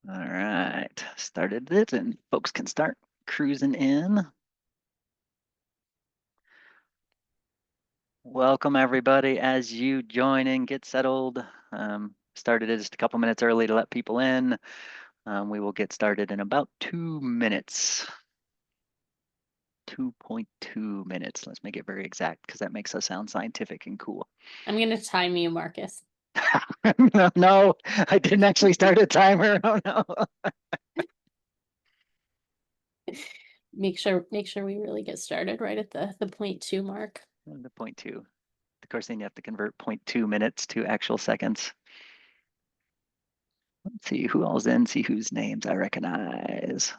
All right, started it and folks can start cruising in. Welcome everybody as you join in, get settled. Started it just a couple minutes early to let people in. We will get started in about 2 minutes. 2.2 minutes. Let's make it very exact because that makes us sound scientific and cool. I'm going to time you, Marcus. No, I didn't actually start a timer. Oh no. Make sure we really get started right at the 0.2 mark. The 0.2. Of course, then you have to convert 0.2 minutes to actual seconds. Let's see who all's in, see whose names I recognize.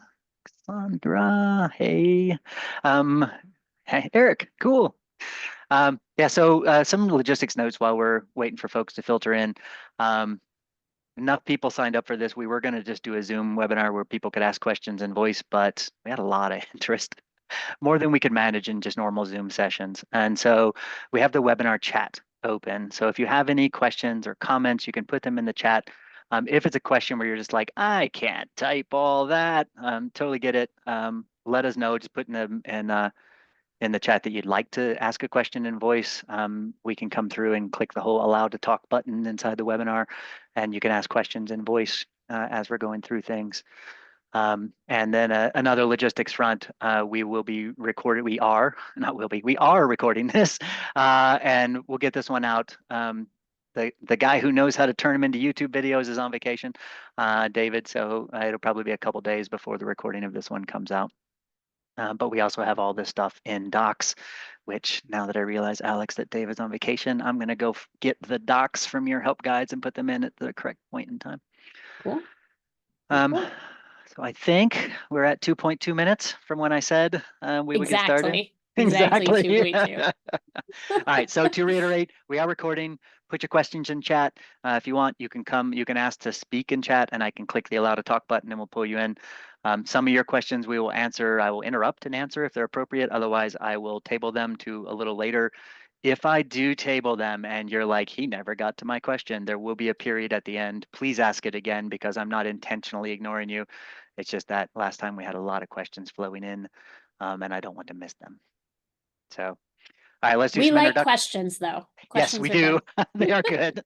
Sandra, hey. Hey, Eric, cool. Yeah, so some logistics notes while we're waiting for folks to filter in. Enough people signed up for this. We were going to just do a Zoom webinar where people could ask questions in voice, but we had a lot of interest, more than we could manage in just normal Zoom sessions. And so we have the webinar chat open. So if you have any questions or comments, you can put them in the chat. If it's a question where you're just like, I can't type all that, totally get it. Let us know. Just put in the chat that you'd like to ask a question in voice. We can come through and click the whole allow to talk button inside the webinar, and you can ask questions in voice as we're going through things. And then another logistics front, we will be recording. We are recording this, and we'll get this one out. The guy who knows how to turn them into YouTube videos is on vacation, David. So it'll probably be a couple days before the recording of this one comes out. But we also have all this stuff in docs, which now that I realize, Alex, that David's on vacation, I'm going to go get the docs from your help guides and put them in at the correct point in time. Cool. Cool. So I think we're at 2.2 minutes from when I said we would get started. Exactly Exactly. 2.2. All right. So to reiterate, we are recording. Put your questions in chat. If you want, you can ask to speak in chat, and I can click the allow to talk button and we'll pull you in. Some of your questions we will answer. I will interrupt and answer if they're appropriate. Otherwise, I will table them to a little later. If I do table them and you're like, he never got to my question, there will be a period at the end. Please ask it again because I'm not intentionally ignoring you. It's just that last time we had a lot of questions flowing in, and I don't want to miss them. So, all right, let's do We some like introduction. questions, though. Yes, Questions we are do. good. They are good.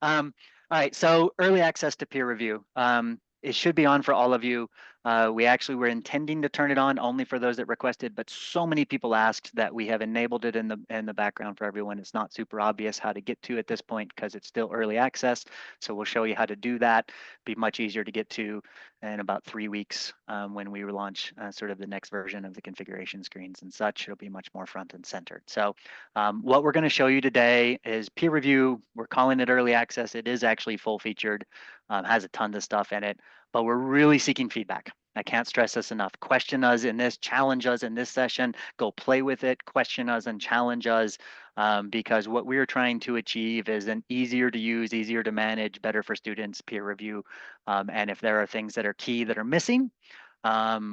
All right, so early access to peer review. It should be on for all of you. We actually were intending to turn it on only for those that requested, but so many people asked that we have enabled it in the background for everyone. It's not super obvious how to get to at this point because it's still early access. So we'll show you how to do that. Be much easier to get to in about 3 weeks when we launch sort of the next version of the configuration screens and such. It'll be much more front and centered. So what we're going to show you today is peer review. We're calling it early access. It is actually full featured, has a ton of stuff in it, but we're really seeking feedback. I can't stress this enough. Question us in this, challenge us in this session, go play with it, question us and challenge us because what we're trying to achieve is an easier to use, easier to manage, better for students peer review. And if there are things that are key that are missing,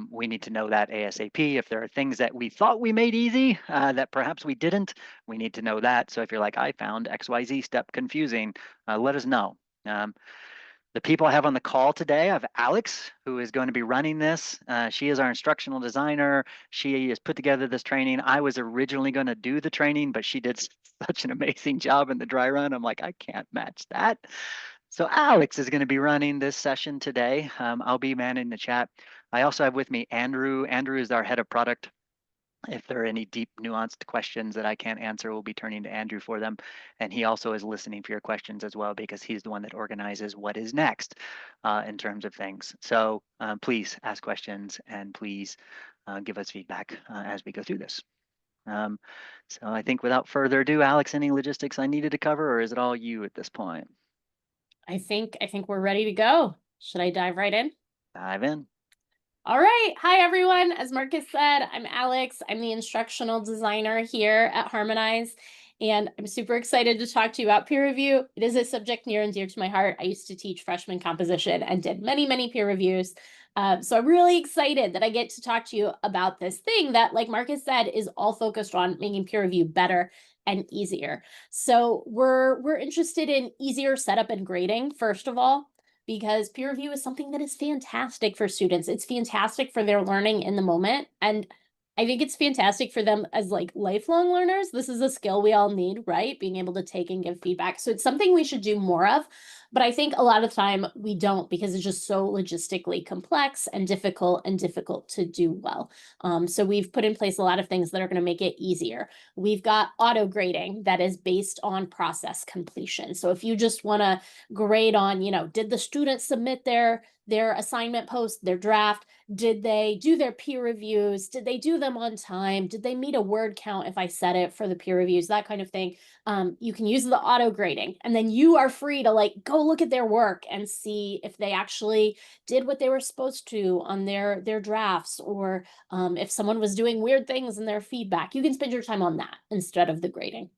we need to know that ASAP. If there are things that we thought we made easy that perhaps we didn't, we need to know that. So if you're like, I found XYZ step confusing, let us know. The people I have on the call today, I have Alex, who is going to be running this. She is our instructional designer. She has put together this training. I was originally going to do the training, but she did such an amazing job in the dry run. I'm like, I can't match that. So Alex is going to be running this session today. I'll be manning the chat. I also have with me Andrew. Andrew is our head of product. If there are any deep, nuanced questions that I can't answer, we'll be turning to Andrew for them. And he also is listening for your questions as well, because he's the one that organizes what is next in terms of things. So please ask questions and please give us feedback as we go through this. So I think without further ado, Alex, any logistics I needed to cover, or is it all you at this point? I think we're ready to go. Should I dive right in? Dive in. All right. Hi, everyone. As Marcus said, I'm Alex. I'm the instructional designer here at Harmonize, and I'm super excited to talk to you about peer review. It is a subject near and dear to my heart. I used to teach freshman composition and did many, many peer reviews. So I'm really excited that I get to talk to you about this thing that, like Marcus said, is all focused on making peer review better and easier. So we're interested in easier setup and grading, first of all. because peer review is something that is fantastic for students. It's fantastic for their learning in the moment. And I think it's fantastic for them as like lifelong learners. This is a skill we all need, right? Being able to take and give feedback. So it's something we should do more of. But I think a lot of the time we don't, because it's just so logistically complex and difficult to do well. So we've put in place a lot of things that are going to make it easier. We've got auto grading that is based on process completion. So if you just want to grade on, did the student submit their assignment post, their draft? Did they do their peer reviews? Did they do them on time? Did they meet a word count if I set it for the peer reviews? That kind of thing. You can use the auto grading, and then you are free to like go look at their work and see if they actually did what they were supposed to on their drafts, or if someone was doing weird things in their feedback. You can spend your time on that instead of the grading.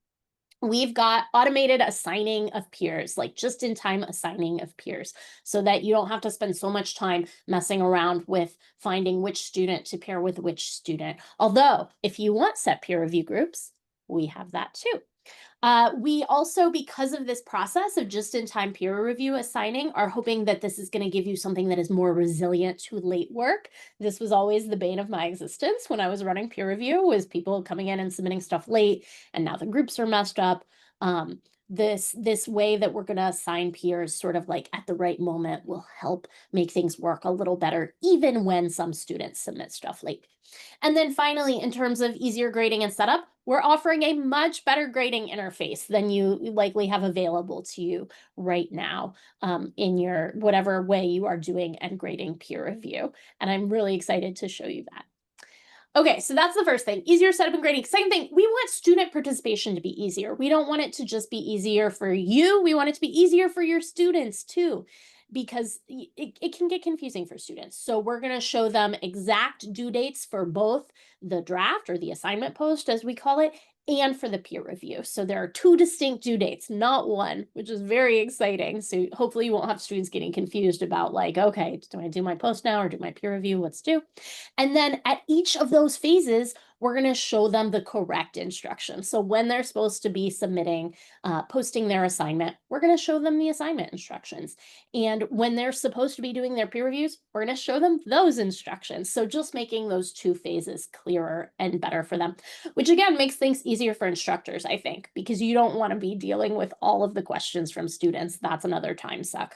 We've got automated assigning of peers, like just in time assigning of peers, so that you don't have to spend so much time messing around with finding which student to pair with which student. Although, if you want set peer review groups, we have that too. We also, because of this process of just-in-time peer review assigning, are hoping that this is going to give you something that is more resilient to late work. This was always the bane of my existence when I was running peer review, was people coming in and submitting stuff late, and now the groups are messed up. This way that we're going to assign peers sort of like at the right moment will help make things work a little better, even when some students submit stuff late. And then finally, in terms of easier grading and setup, we're offering a much better grading interface than you likely have available to you right now, in your whatever way you are doing and grading peer review. And I'm really excited to show you that. Okay, so that's the first thing, easier setup and grading. Second thing, we want student participation to be easier. We don't want it to just be easier for you. We want it to be easier for your students too, because it can get confusing for students. So we're going to show them exact due dates for both the draft, or the assignment post as we call it, and for the peer review. So there are two distinct due dates, not one, which is very exciting. So hopefully you won't have students getting confused about like, okay, do I do my post now or do my peer review? What's due? And then at each of those phases, we're going to show them the correct instructions. So when they're supposed to be submitting, posting their assignment, we're going to show them the assignment instructions. And when they're supposed to be doing their peer reviews, we're going to show them those instructions. So just making those two phases clearer and better for them, which again makes things easier for instructors, I think, because you don't want to be dealing with all of the questions from students. That's another time suck.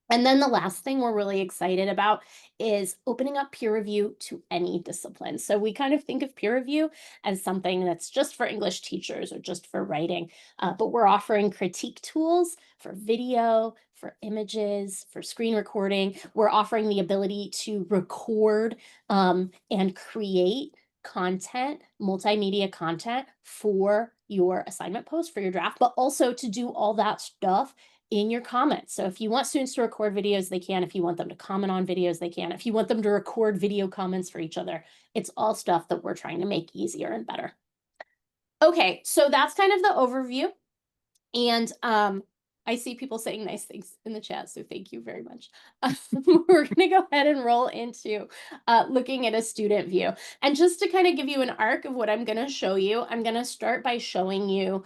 And then the last thing we're really excited about is opening up peer review to any discipline. So we kind of think of peer review as something that's just for English teachers or just for writing, but we're offering critique tools for video, for images, for screen recording. We're offering the ability to record and create content, multimedia content for your assignment post, for your draft, but also to do all that stuff in your comments. So if you want students to record videos, they can. If you want them to comment on videos, they can. If you want them to record video comments for each other, it's all stuff that we're trying to make easier and better. Okay, so that's kind of the overview. And I see people saying nice things in the chat, so thank you very much. We're going to go ahead and roll into looking at a student view. And just to kind of give you an arc of what I'm going to show you, I'm going to start by showing you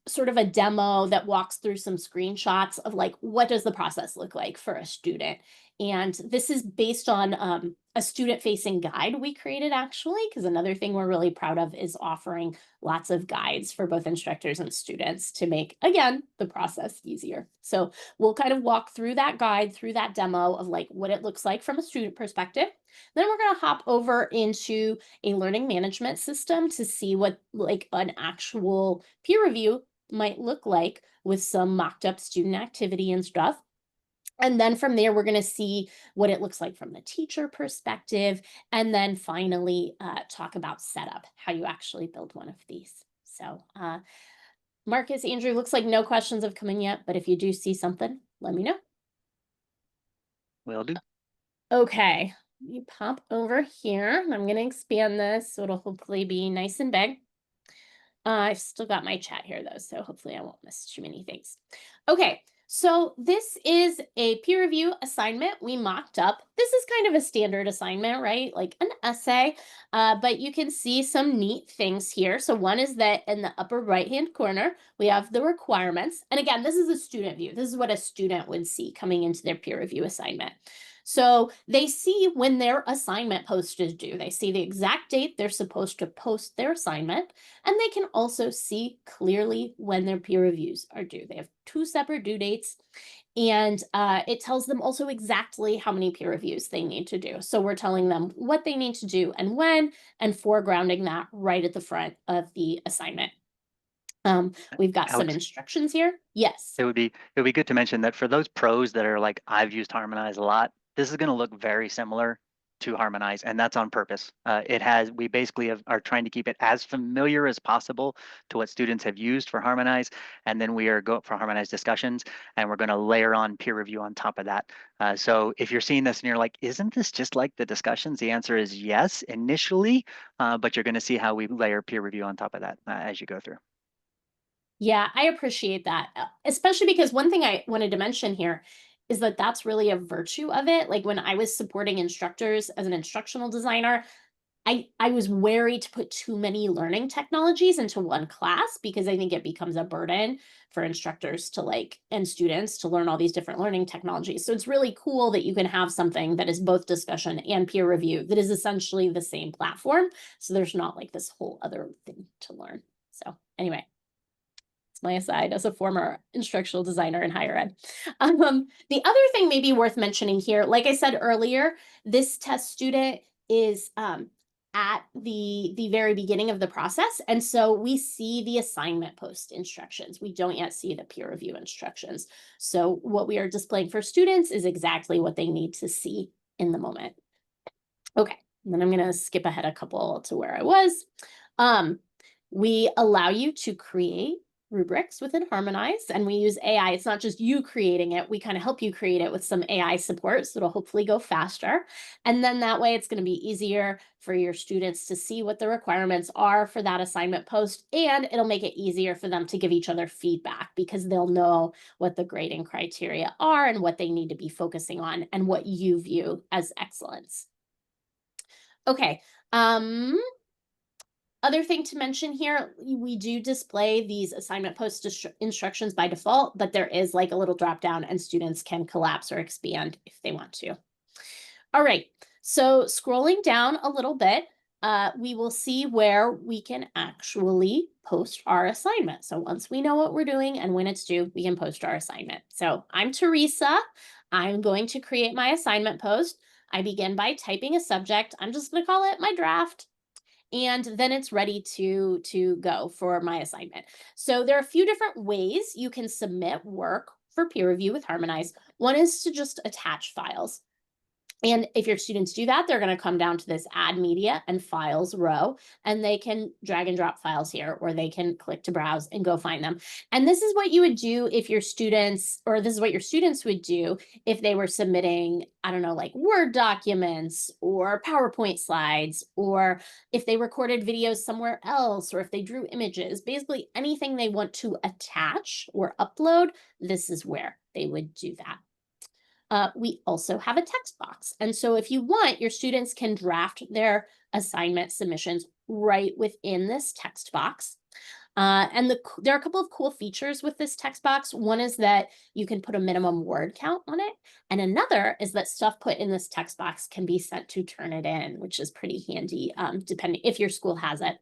sort of a demo that walks through some screenshots of like, what does the process look like for a student? And this is based on a student-facing guide we created, actually, because another thing we're really proud of is offering lots of guides for both instructors and students to make, again, the process easier. So we'll kind of walk through that guide, through that demo of like what it looks like from a student perspective. Then we're going to hop over into a learning management system to see what like an actual peer review might look like with some mocked up student activity and stuff. And then from there, we're going to see what it looks like from the teacher perspective. And then finally, talk about setup, how you actually build one of these. So Marcus, Andrew, looks like no questions have come in yet, but if you do see something, let me know. Will do. Okay, you pop over here. I'm going to expand this so it'll hopefully be nice and big. I've still got my chat here though, so hopefully I won't miss too many things. Okay, So this is a peer review assignment we mocked up. This is kind of a standard assignment, right? Like an essay, but you can see some neat things here. So one is that in the upper right-hand corner, we have the requirements. And again, this is a student view. This is what a student would see coming into their peer review assignment. So they see when their assignment post is due. They see the exact date they're supposed to post their assignment, and they can also see clearly when their peer reviews are due. They have two separate due dates, and it tells them also exactly how many peer reviews they need to do. So we're telling them what they need to do and when, and foregrounding that right at the front of the assignment. We've got some Alex, instructions here. Yes. it would be good to mention that for those pros that are like, I've used Harmonize a lot, this is going to look very similar to Harmonize, and that's on purpose. We basically are trying to keep it as familiar as possible to what students have used for Harmonize, and then we are go for Harmonize discussions, and we're going to layer on peer review on top of that. So if you're seeing this and you're like, isn't this just like the discussions? The answer is yes, initially, but you're going to see how we layer peer review on top of that as you go through. Yeah, I appreciate that, especially because one thing I wanted to mention here is that that's really a virtue of it. Like when I was supporting instructors as an instructional designer, I was wary to put too many learning technologies into one class because I think it becomes a burden for instructors to like and students to learn all these different learning technologies. So it's really cool that you can have something that is both discussion and peer review that is essentially the same platform. So there's not like this whole other thing to learn. So anyway, my aside as a former instructional designer in higher ed. The other thing maybe worth mentioning here, like I said earlier, this test student is at the very beginning of the process. And so we see the assignment post instructions. We don't yet see the peer review instructions. So what we are displaying for students is exactly what they need to see in the moment. Okay, then I'm going to skip ahead a couple to where I was. We allow you to create rubrics within Harmonize, and we use AI. It's not just you creating it. We kind of help you create it with some AI support, so it'll hopefully go faster. And then that way it's going to be easier for your students to see what the requirements are for that assignment post, and it'll make it easier for them to give each other feedback because they'll know what the grading criteria are and what they need to be focusing on and what you view as excellence. Okay. Other thing to mention here, we do display these assignment post instructions by default, but there is like a little drop down and students can collapse or expand if they want to. All right, so scrolling down a little bit, we will see where we can actually post our assignment. So once we know what we're doing and when it's due, we can post our assignment. So I'm Teresa. I'm going to create my assignment post. I begin by typing a subject. I'm just going to call it my draft, and then it's ready to go for my assignment. So there are a few different ways you can submit work for peer review with Harmonize. One is to just attach files. And if your students do that, they're going to come down to this add media and files row, and they can drag and drop files here, or they can click to browse and go find them. And this is what you would do if your students, or this is what your students would do if they were submitting, I don't know, like Word documents or PowerPoint slides, or if they recorded videos somewhere else, or if they drew images, basically anything they want to attach or upload, this is where they would do that. We also have a text box. And so if you want, your students can draft their assignment submissions right within this text box. There are a couple of cool features with this text box. One is that you can put a minimum word count on it. And another is that stuff put in this text box can be sent to Turnitin, which is pretty handy, depending if your school has it.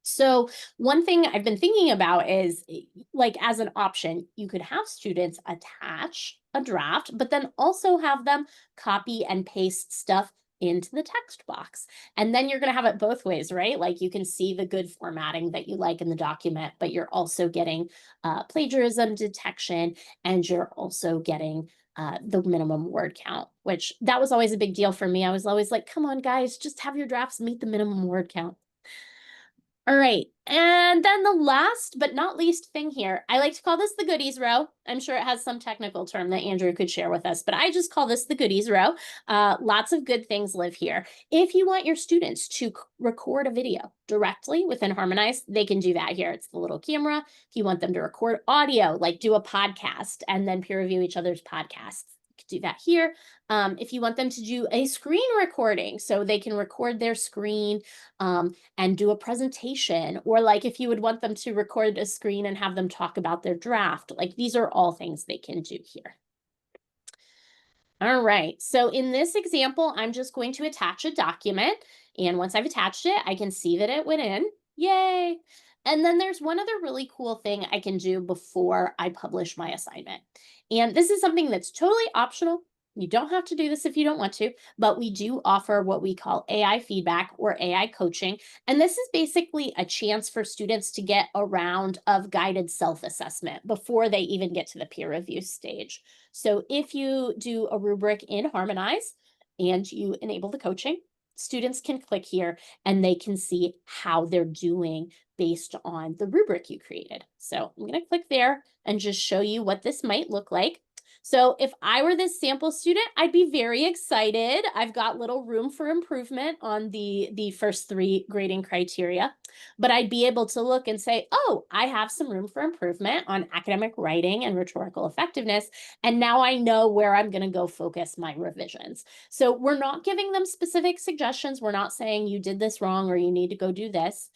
So one thing I've been thinking about is like as an option, you could have students attach a draft, but then also have them copy and paste stuff into the text box. And then you're going to have it both ways, right? Like you can see the good formatting that you like in the document, but you're also getting plagiarism detection, and you're also getting the minimum word count, which that was always a big deal for me. I was always like, come on, guys, just have your drafts meet the minimum word count. All right. And then the last but not least thing here, I like to call this the goodies row. I'm sure it has some technical term that Andrew could share with us, but I just call this the goodies row. Lots of good things live here. If you want your students to record a video directly within Harmonize, they can do that here. It's the little camera. If you want them to record audio, like do a podcast and then peer review each other's podcasts, do that here. If you want them to do a screen recording, so they can record their screen and do a presentation, or like if you would want them to record a screen and have them talk about their draft, like these are all things they can do here. All right, so in this example, I'm just going to attach a document, and once I've attached it, I can see that it went in. Yay! And then there's one other really cool thing I can do before I publish my assignment. And this is something that's totally optional. You don't have to do this if you don't want to, but we do offer what we call AI feedback or AI coaching. And this is basically a chance for students to get a round of guided self-assessment before they even get to the peer review stage. So if you do a rubric in Harmonize and you enable the coaching, students can click here and they can see how they're doing based on the rubric you created. So I'm going to click there and just show you what this might look like. So if I were this sample student, I'd be very excited. I've got little room for improvement on the first 3 grading criteria, but I'd be able to look and say, oh, I have some room for improvement on academic writing and rhetorical effectiveness. And now I know where I'm going to go focus my revisions. So we're not giving them specific suggestions. We're not saying you did this wrong or you need to go do this.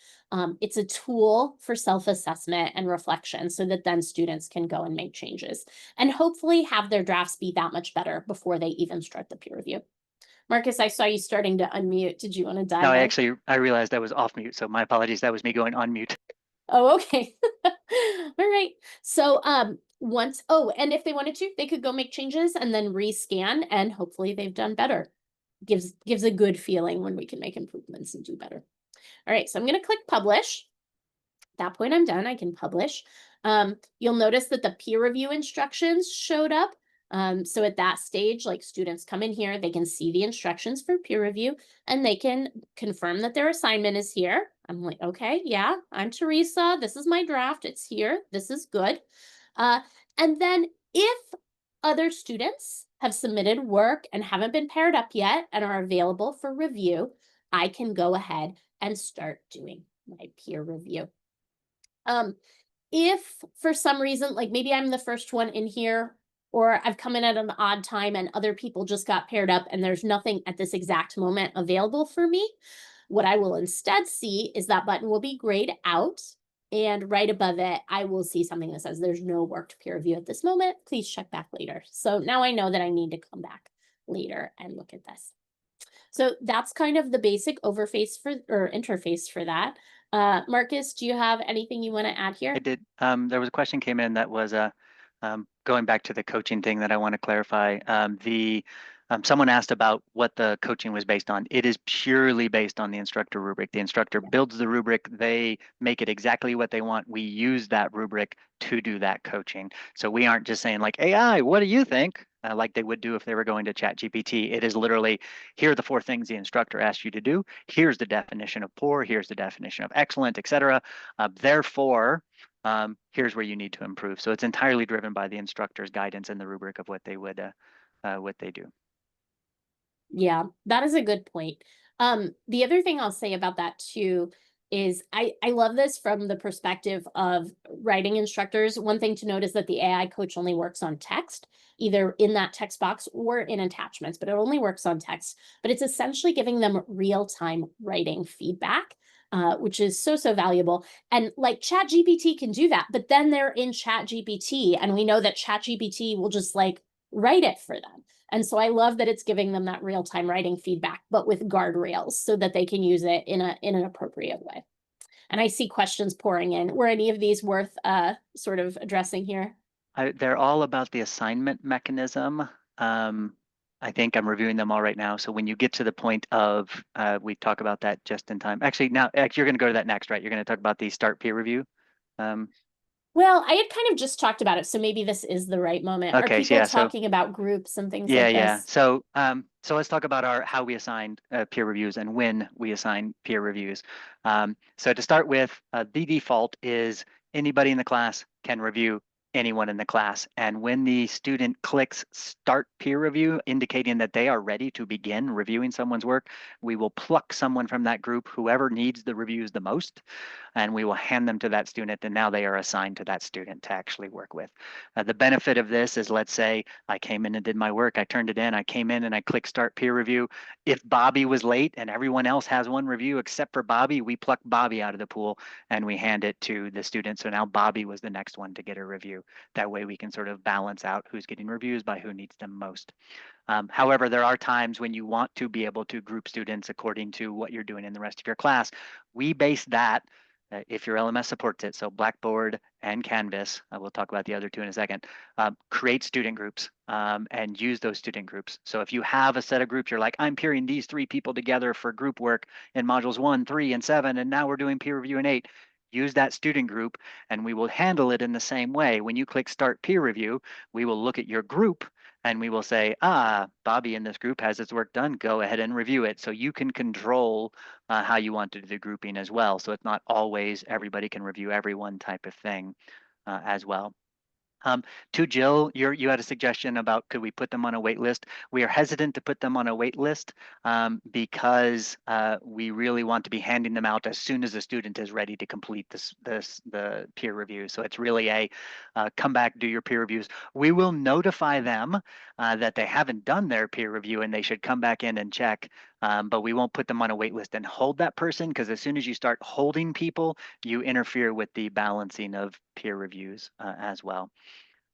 It's a tool for self-assessment and reflection so that then students can go and make changes and hopefully have their drafts be that much better before they even start the peer review. Marcus, I saw you starting to unmute. Did you want to dive No, in? I realized I was off mute, so my apologies. That was me going on mute. Oh, okay. All right. So and if they wanted to, they could go make changes and then rescan and hopefully they've done better. Gives a good feeling when we can make improvements and do better. All right, so I'm going to click publish. At that point, I'm done. I can publish. You'll notice that the peer review instructions showed up. So at that stage, like students come in here, they can see the instructions for peer review and they can confirm that their assignment is here. I'm like, okay, yeah, I'm Teresa. This is my draft. It's here. This is good. And then if other students have submitted work and haven't been paired up yet and are available for review, I can go ahead and start doing my peer review. If for some reason, like maybe I'm the first one in here, or I've come in at an odd time and other people just got paired up and there's nothing at this exact moment available for me, what I will instead see is that button will be grayed out. And right above it, I will see something that says there's no work to peer review at this moment. Please check back later. So now I know that I need to come back later and look at this. So that's kind of the basic interface for that. Marcus, do you have anything you want to add here? I did. There was a question came in that was going back to the coaching thing that I want to clarify. Someone asked about what the coaching was based on. It is purely based on the instructor rubric. The instructor builds the rubric. They make it exactly what they want. We use that rubric to do that coaching. So we aren't just saying like, AI, what do you think? Like they would do if they were going to ChatGPT. It is literally, here are the 4 things the instructor asked you to do. Here's the definition of poor. Here's the definition of excellent, etc. Therefore, here's where you need to improve. So it's entirely driven by the instructor's guidance and the rubric of what they would, what they do. Yeah, that is a good point. The other thing I'll say about that too is I love this from the perspective of writing instructors. One thing to note is that the AI coach only works on text, either in that text box or in attachments, but it only works on text. But it's essentially giving them real-time writing feedback, which is so valuable. And like ChatGPT can do that, but then they're in ChatGPT, and we know that ChatGPT will just like write it for them. And so I love that it's giving them that real-time writing feedback, but with guardrails so that they can use it in an appropriate way. And I see questions pouring in. Were any of these worth sort of addressing here? They're all about the assignment mechanism. I think I'm reviewing them all right now. So when you get to the point of, we talk about that just in time. Actually, now you're going to go to that next, right? You're going to talk about the start peer review. Well, I had kind of just talked about it, so maybe this is the right moment. Okay, Are so people yeah, talking about groups and things yeah, like yeah. this? So So let's talk about how we assign peer reviews and when we assign peer reviews. So to start with, the default is anybody in the class can review anyone in the class. And when the student clicks start peer review, indicating that they are ready to begin reviewing someone's work, we will pluck someone from that group, whoever needs the reviews the most, and we will hand them to that student. And now they are assigned to that student to actually work with. The benefit of this is, let's say I came in and did my work, I turned it in, I came in and I clicked start peer review. If Bobby was late and everyone else has one review except for Bobby, we pluck Bobby out of the pool and we hand it to the student. So now Bobby was the next one to get a review. That way we can sort of balance out who's getting reviews by who needs them most. However, there are times when you want to be able to group students according to what you're doing in the rest of your class. We base that, if your LMS supports it, so Blackboard and Canvas, we'll talk about the other two in a second, create student groups and use those student groups. So if you have a set of groups, you're like, I'm peering these 3 people together for group work in modules 1, 3, and 7, and now we're doing peer review in 8. Use that student group and we will handle it in the same way. When you click start peer review, we will look at your group and we will say, Bobby in this group has its work done, go ahead and review it. So you can control how you want to do the grouping as well. So it's not always everybody can review everyone type of thing as well. To Jill, you had a suggestion about could we put them on a wait list? We are hesitant to put them on a wait list because we really want to be handing them out as soon as the student is ready to complete the peer review. So it's really a come back, do your peer reviews. We will notify them that they haven't done their peer review and they should come back in and check. But we won't put them on a wait list and hold that person, because as soon as you start holding people, you interfere with the balancing of peer reviews as well.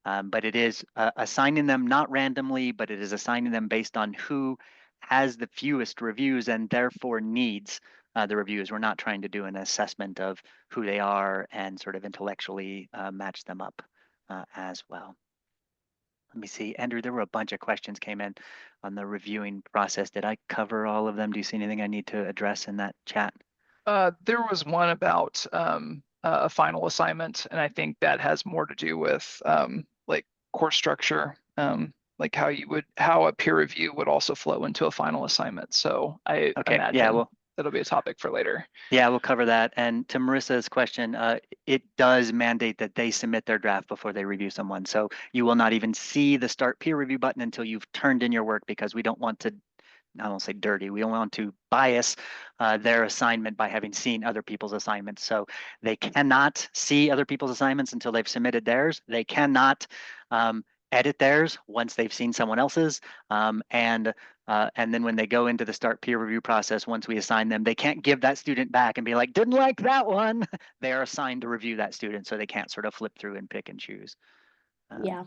But it is assigning them not randomly, but it is assigning them based on who has the fewest reviews and therefore needs the reviews. We're not trying to do an assessment of who they are and sort of intellectually match them up as well. Let me see, Andrew, there were a bunch of questions came in on the reviewing process. Did I cover all of them? Do you see anything I need to address in that chat? There was one about a final assignment, and I think that has more to do with like course structure, like how a peer review would also flow into a final assignment. So I imagine that'll be a topic for later. Yeah, we'll cover that. And to Marissa's question, it does mandate that they submit their draft before they review someone. So you will not even see the start peer review button until you've turned in your work, because we don't want to, I don't say dirty, we don't want to bias their assignment by having seen other people's assignments. So they cannot see other people's assignments until they've submitted theirs. They cannot edit theirs once they've seen someone else's. And then when they go into the start peer review process, once we assign them, they can't give that student back and be like, didn't like that one. They are assigned to review that student, so they can't sort of flip through and pick and choose. Yeah.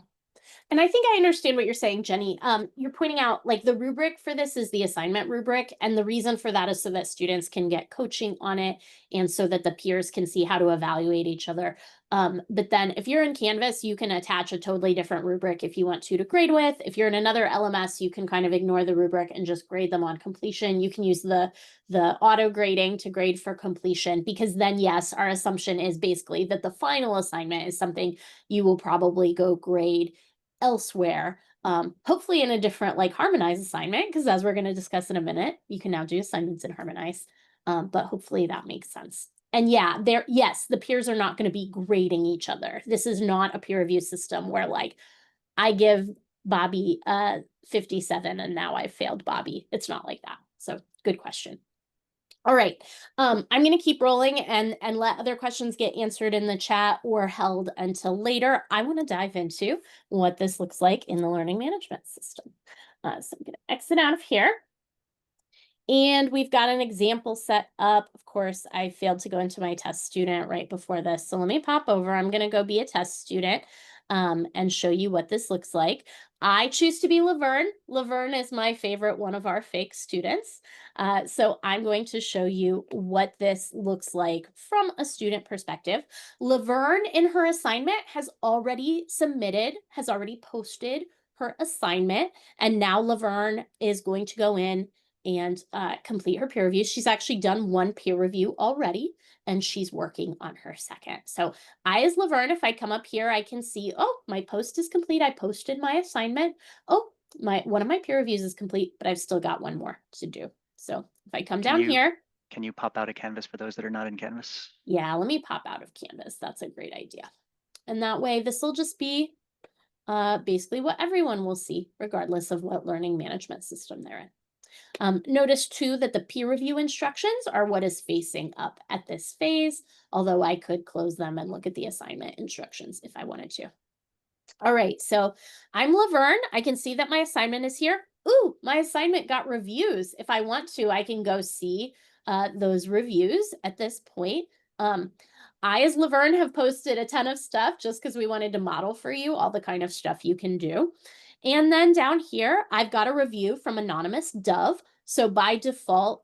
And I think I understand what you're saying, Jenny. You're pointing out like the rubric for this is the assignment rubric. And the reason for that is so that students can get coaching on it and so that the peers can see how to evaluate each other. But then if you're in Canvas, you can attach a totally different rubric if you want to grade with. If you're in another LMS, you can kind of ignore the rubric and just grade them on completion. You can use the auto grading to grade for completion, because then, yes, our assumption is basically that the final assignment is something you will probably go grade elsewhere, hopefully in a different like Harmonize assignment, because as we're going to discuss in a minute, you can now do assignments in Harmonize. But hopefully that makes sense. And yeah, yes, the peers are not going to be grading each other. This is not a peer review system where like I give Bobby a 57 and now I failed Bobby. It's not like that. So good question. All right, I'm going to keep rolling and let other questions get answered in the chat or held until later. I want to dive into what this looks like in the learning management system. So I'm going to exit out of here. And we've got an example set up. Of course, I failed to go into my test student right before this. So let me pop over. I'm going to go be a test student and show you what this looks like. I choose to be Laverne. Laverne is my favorite one of our fake students. So I'm going to show you what this looks like from a student perspective. Laverne in her assignment has already posted her assignment. And now Laverne is going to go in and complete her peer review. She's actually done one peer review already, and she's working on her second. So I, as Laverne, if I come up here, I can see, oh, my post is complete. I posted my assignment. Oh, one of my peer reviews is complete, but I've still got one more to do. So if I come Can down you- here, Can you pop out a canvas for those that are not in Canvas? yeah, let me pop out of Canvas. That's a great idea. And that way this will just be basically what everyone will see, regardless of what learning management system they're in. Notice too that the peer review instructions are what is facing up at this phase, although I could close them and look at the assignment instructions if I wanted to. All right, so I'm Laverne. I can see that my assignment is here. Ooh, my assignment got reviews. If I want to, I can go see those reviews at this point. I, as Laverne, have posted a ton of stuff just because we wanted to model for you all the kind of stuff you can do. And then down here, I've got a review from Anonymous Dove. So by default,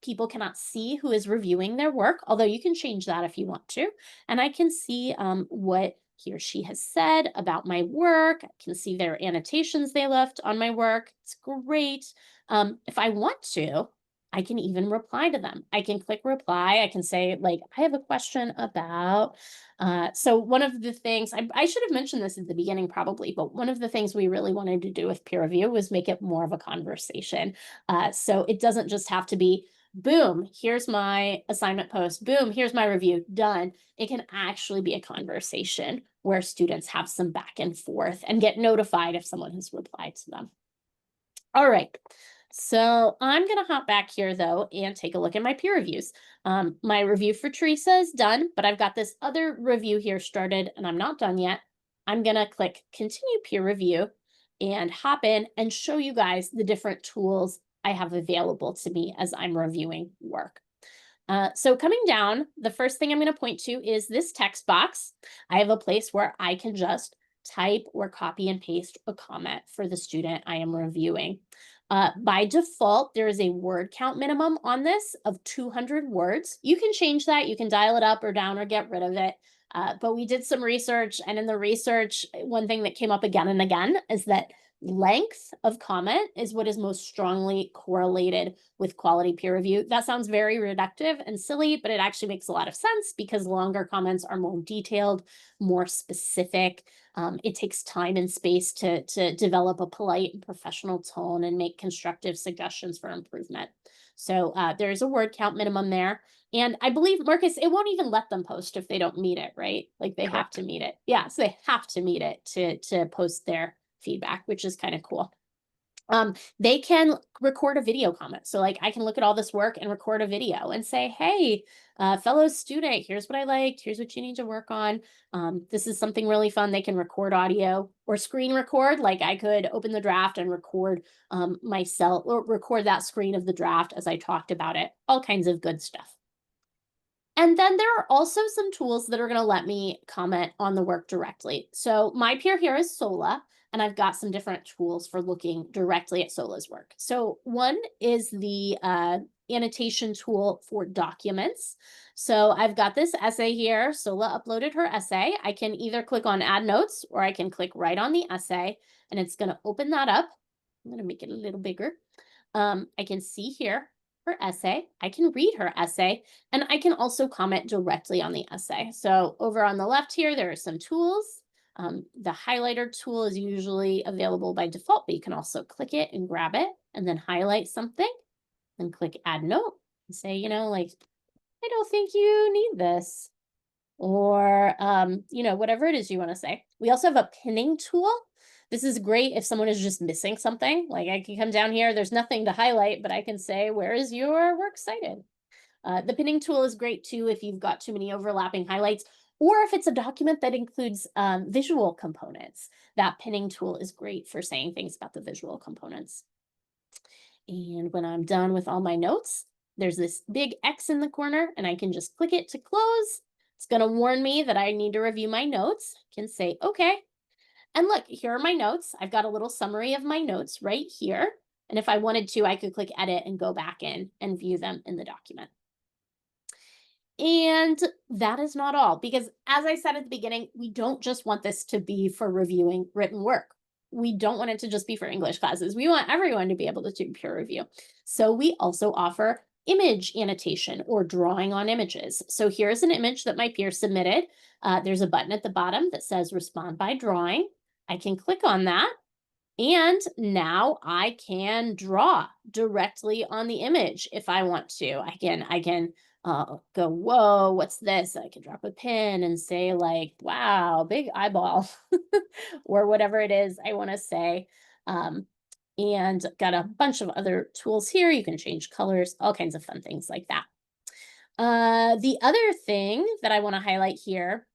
people cannot see who is reviewing their work, although you can change that if you want to. And I can see what he or she has said about my work. I can see their annotations they left on my work. It's great. If I want to, I can even reply to them. I can click reply. I can say, like, I have a question about. So one of the things, I should have mentioned this at the beginning probably, but one of the things we really wanted to do with peer review was make it more of a conversation. So it doesn't just have to be, boom, here's my assignment post, boom, here's my review, done. It can actually be a conversation where students have some back and forth and get notified if someone has replied to them. All right. So I'm going to hop back here though and take a look at my peer reviews. My review for Teresa is done, but I've got this other review here started and I'm not done yet. I'm going to click continue peer review and hop in and show you guys the different tools I have available to me as I'm reviewing work. So coming down, the first thing I'm going to point to is this text box. I have a place where I can just type or copy and paste a comment for the student I am reviewing. By default, there is a word count minimum on this of 200 words. You can change that. You can dial it up or down or get rid of it. But we did some research, and in the research, one thing that came up again and again is that length of comment is what is most strongly correlated with quality peer review. That sounds very reductive and silly, but it actually makes a lot of sense because longer comments are more detailed, more specific. It takes time and space to develop a polite and professional tone and make constructive suggestions for improvement. So there's a word count minimum there. And I believe, Marcus, it won't even let them post if they don't meet it, right? Like they have Correct. to meet it. Yeah, so they have to meet it to post their feedback, which is kind of cool. They can record a video comment. So like I can look at all this work and record a video and say, hey, fellow student, here's what I liked. Here's what you need to work on. This is something really fun. They can record audio or screen record. Like I could open the draft and record myself or record that screen of the draft as I talked about it. All kinds of good stuff. And then there are also some tools that are going to let me comment on the work directly. So my peer here is Sola, and I've got some different tools for looking directly at Sola's work. So one is the annotation tool for documents. So I've got this essay here. Sola uploaded her essay. I can either click on add notes or I can click right on the essay, and it's going to open that up. I'm going to make it a little bigger. I can see here her essay. I can read her essay, and I can also comment directly on the essay. So over on the left here, there are some tools. The highlighter tool is usually available by default, but you can also click it and grab it and then highlight something and click add note and say, you know, like, I don't think you need this. Or, you know, whatever it is you want to say. We also have a pinning tool. This is great if someone is just missing something. Like I can come down here, there's nothing to highlight, but I can say, where is your work cited? The pinning tool is great too if you've got too many overlapping highlights, or if it's a document that includes visual components. That pinning tool is great for saying things about the visual components. And when I'm done with all my notes, there's this big X in the corner, and I can just click it to close. It's going to warn me that I need to review my notes. I can say, okay. And look, here are my notes. I've got a little summary of my notes right here. And if I wanted to, I could click edit and go back in and view them in the document. And that is not all, because as I said at the beginning, we don't just want this to be for reviewing written work. We don't want it to just be for English classes. We want everyone to be able to do peer review. So we also offer image annotation or drawing on images. So here's an image that my peer submitted. There's a button at the bottom that says respond by drawing. I can click on that And now I can draw directly on the image if I want to. I can go, whoa, what's this? I can drop a pin and say like, wow, big eyeball, or whatever it is I want to say. Um, and got a bunch of other tools here. You can change colors, all kinds of fun things like that. The other thing that I want to highlight here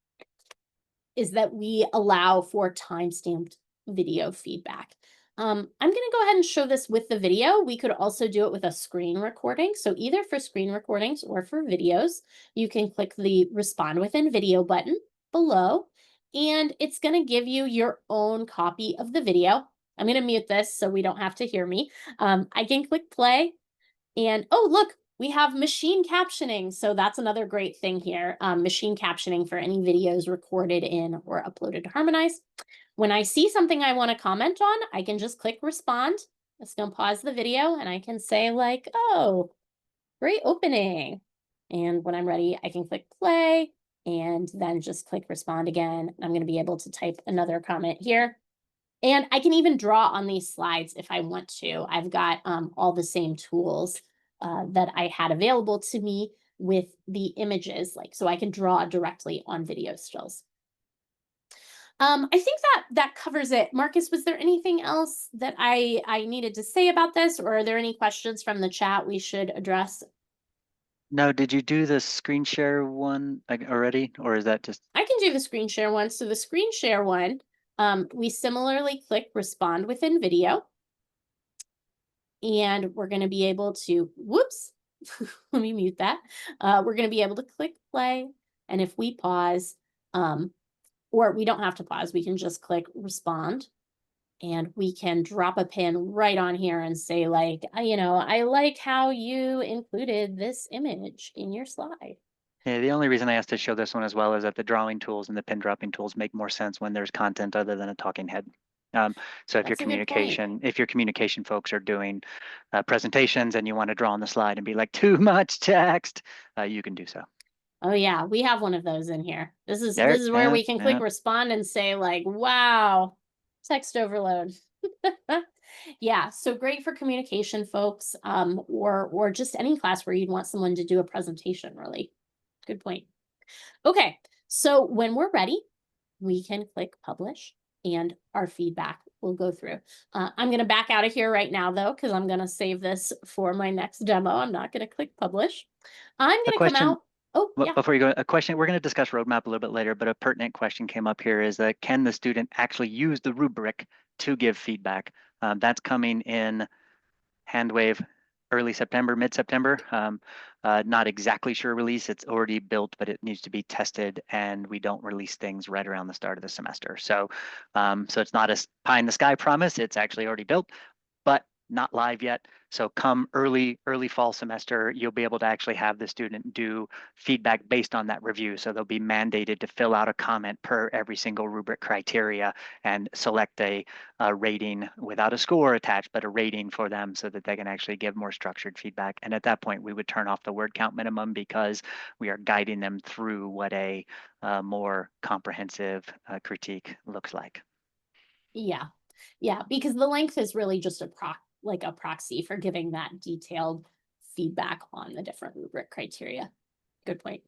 is that we allow for timestamped video feedback. I'm going to go ahead and show this with the video. We could also do it with a screen recording. So either for screen recordings or for videos, you can click the respond within video button below, and it's going to give you your own copy of the video. I'm going to mute this so we don't have to hear me. I can click play, and oh, look, we have machine captioning. So that's another great thing here. Machine captioning for any videos recorded in or uploaded to Harmonize. When I see something I want to comment on, I can just click respond. It's going to pause the video and I can say like, oh, great opening. And when I'm ready, I can click play and then just click respond again. I'm going to be able to type another comment here. And I can even draw on these slides if I want to. I've got all the same tools that I had available to me with the images, like, so I can draw directly on video stills. I think that covers it. Marcus, was there anything else that I needed to say about this, or are there any questions from the chat we should address? No, did you do the screen share one already, or is that just? I can do the screen share one. So the screen share one, we similarly click respond within video. And we're going to be able to, whoops, let me mute that. We're going to be able to click play. And if we pause, or we don't have to pause, we can just click respond. And we can drop a pin right on here and say like, I like how you included this image in your slide. Yeah, the only reason I asked to show this one as well is that the drawing tools and the pin dropping tools make more sense when there's content other than a talking head. So if That's a good point. if your communication folks are doing presentations and you want to draw on the slide and be like too much text, you can do so. Oh yeah, we have one of those in here. This is There, where yeah, we can click yeah. respond and say like, wow, text overload. Yeah, so great for communication folks, or just any class where you'd want someone to do a presentation, really. Good point. Okay, so when we're ready, we can click publish and our feedback will go through. I'm going to back out of here right now though, because I'm going to save this for my next demo. I'm not going to click publish. I'm A going to come question. out. Oh, yeah. Before you go, a question, we're going to discuss roadmap a little bit later, but a pertinent question came up here is that can the student actually use the rubric to give feedback? That's coming in Handwave early September, mid-September. Not exactly sure release. It's already built, but it needs to be tested, and we don't release things right around the start of the semester. So, so it's not a pie in the sky promise. It's actually already built, but not live yet. So come early fall semester, you'll be able to actually have the student do feedback based on that review. So they'll be mandated to fill out a comment per every single rubric criteria and select a rating without a score attached, but a rating for them so that they can actually give more structured feedback. And at that point, we would turn off the word count minimum because we are guiding them through what a more comprehensive critique looks like. Yeah. Yeah, because the length is really just a proxy for giving that detailed feedback on the different rubric criteria. Good point.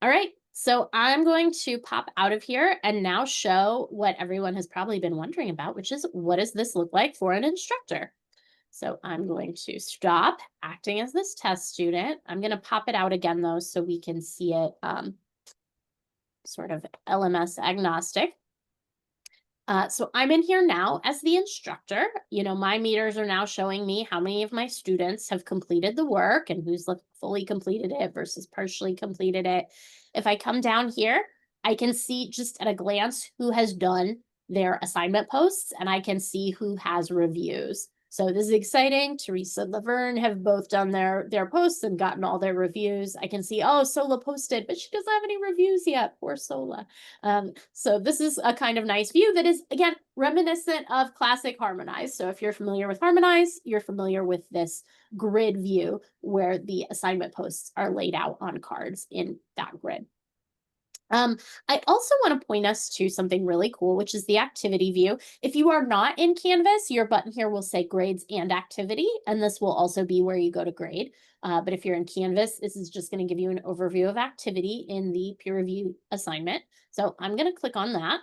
All right, so I'm going to pop out of here and now show what everyone has probably been wondering about, which is what does this look like for an instructor? So I'm going to stop acting as this test student. I'm going to pop it out again though, so we can see it sort of LMS agnostic. So I'm in here now as the instructor. My meters are now showing me how many of my students have completed the work and who's fully completed it versus partially completed it. If I come down here, I can see just at a glance who has done their assignment posts, and I can see who has reviews. So this is exciting. Teresa and Laverne have both done their posts and gotten all their reviews. I can see, oh, Sola posted, but she doesn't have any reviews yet. Poor Sola. So this is a kind of nice view that is, again, reminiscent of classic Harmonize. So if you're familiar with Harmonize, you're familiar with this grid view where the assignment posts are laid out on cards in that grid. I also want to point us to something really cool, which is the activity view. If you are not in Canvas, your button here will say grades and activity, and this will also be where you go to grade. But if you're in Canvas, this is just going to give you an overview of activity in the peer review assignment. So I'm going to click on that.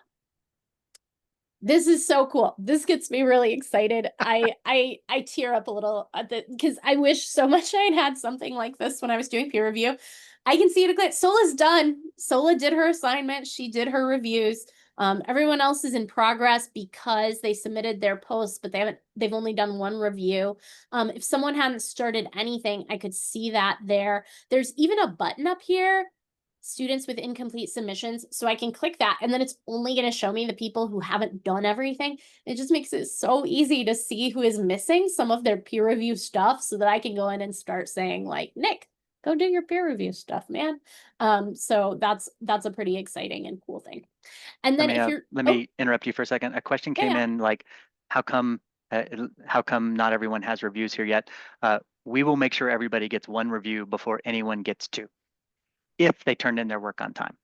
This is so cool. This gets me really excited. I tear up a little because I wish so much I had something like this when I was doing peer review. I can see it a glance. Sola's done. Sola did her assignment. She did her reviews. Everyone else is in progress because they submitted their posts, but they've only done one review. If someone hadn't started anything, I could see that there. There's even a button up here, students with incomplete submissions. So I can click that and then it's only going to show me the people who haven't done everything. It just makes it so easy to see who is missing some of their peer review stuff so that I can go in and start saying like, Nick, go do your peer review stuff, man. So that's a pretty exciting and cool thing. And then if you're, let me interrupt you for a second. A question came in like, how come not everyone has reviews here yet? We will make sure everybody gets one review before anyone gets two, if they turned in their work on time.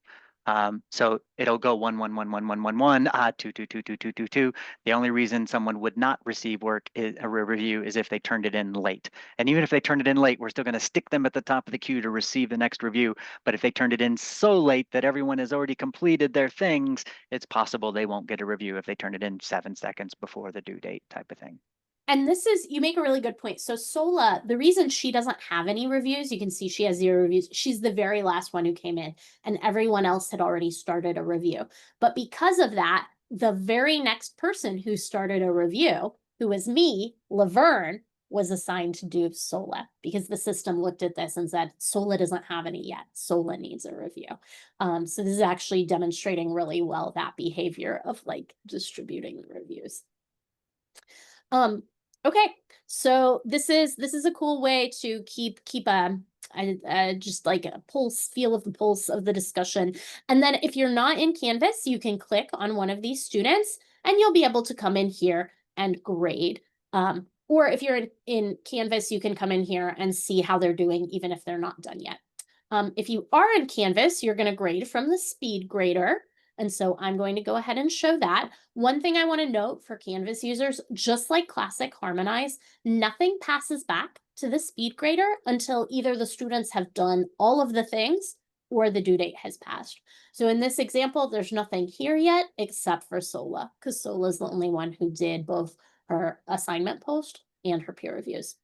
So it'll go 1, 1, 1, 1, 1, 1, 1, 2, 2, 2, 2, 2, 2, 2. The only reason someone would not receive work is a review is if they turned it in late. And even if they turned it in late, we're still going to stick them at the top of the queue to receive the next review. But if they turned it in so late that everyone has already completed their things, it's possible they won't get a review if they turn it in 7 seconds before the due date type of thing. And this is, you make a really good point. So Sola, the reason she doesn't have any reviews, you can see she has 0 reviews. She's the very last one who came in and everyone else had already started a review. But because of that, the very next person who started a review, who was me, Laverne, was assigned to do Sola because the system looked at this and said, Sola doesn't have any yet. Sola needs a review. So this is actually demonstrating really well that behavior of like distributing the reviews. Okay, so this is a cool way to keep just like a feel of the pulse of the discussion. And then if you're not in Canvas, you can click on one of these students and you'll be able to come in here and grade. Or if you're in Canvas, you can come in here and see how they're doing, even if they're not done yet. If you are in Canvas, you're going to grade from the speed grader. And so I'm going to go ahead and show that. One thing I want to note for Canvas users, just like Classic Harmonize, nothing passes back to the speed grader until either the students have done all of the things or the due date has passed. So in this example, there's nothing here yet except for Sola, because Sola is the only one who did both her assignment post and her peer reviews.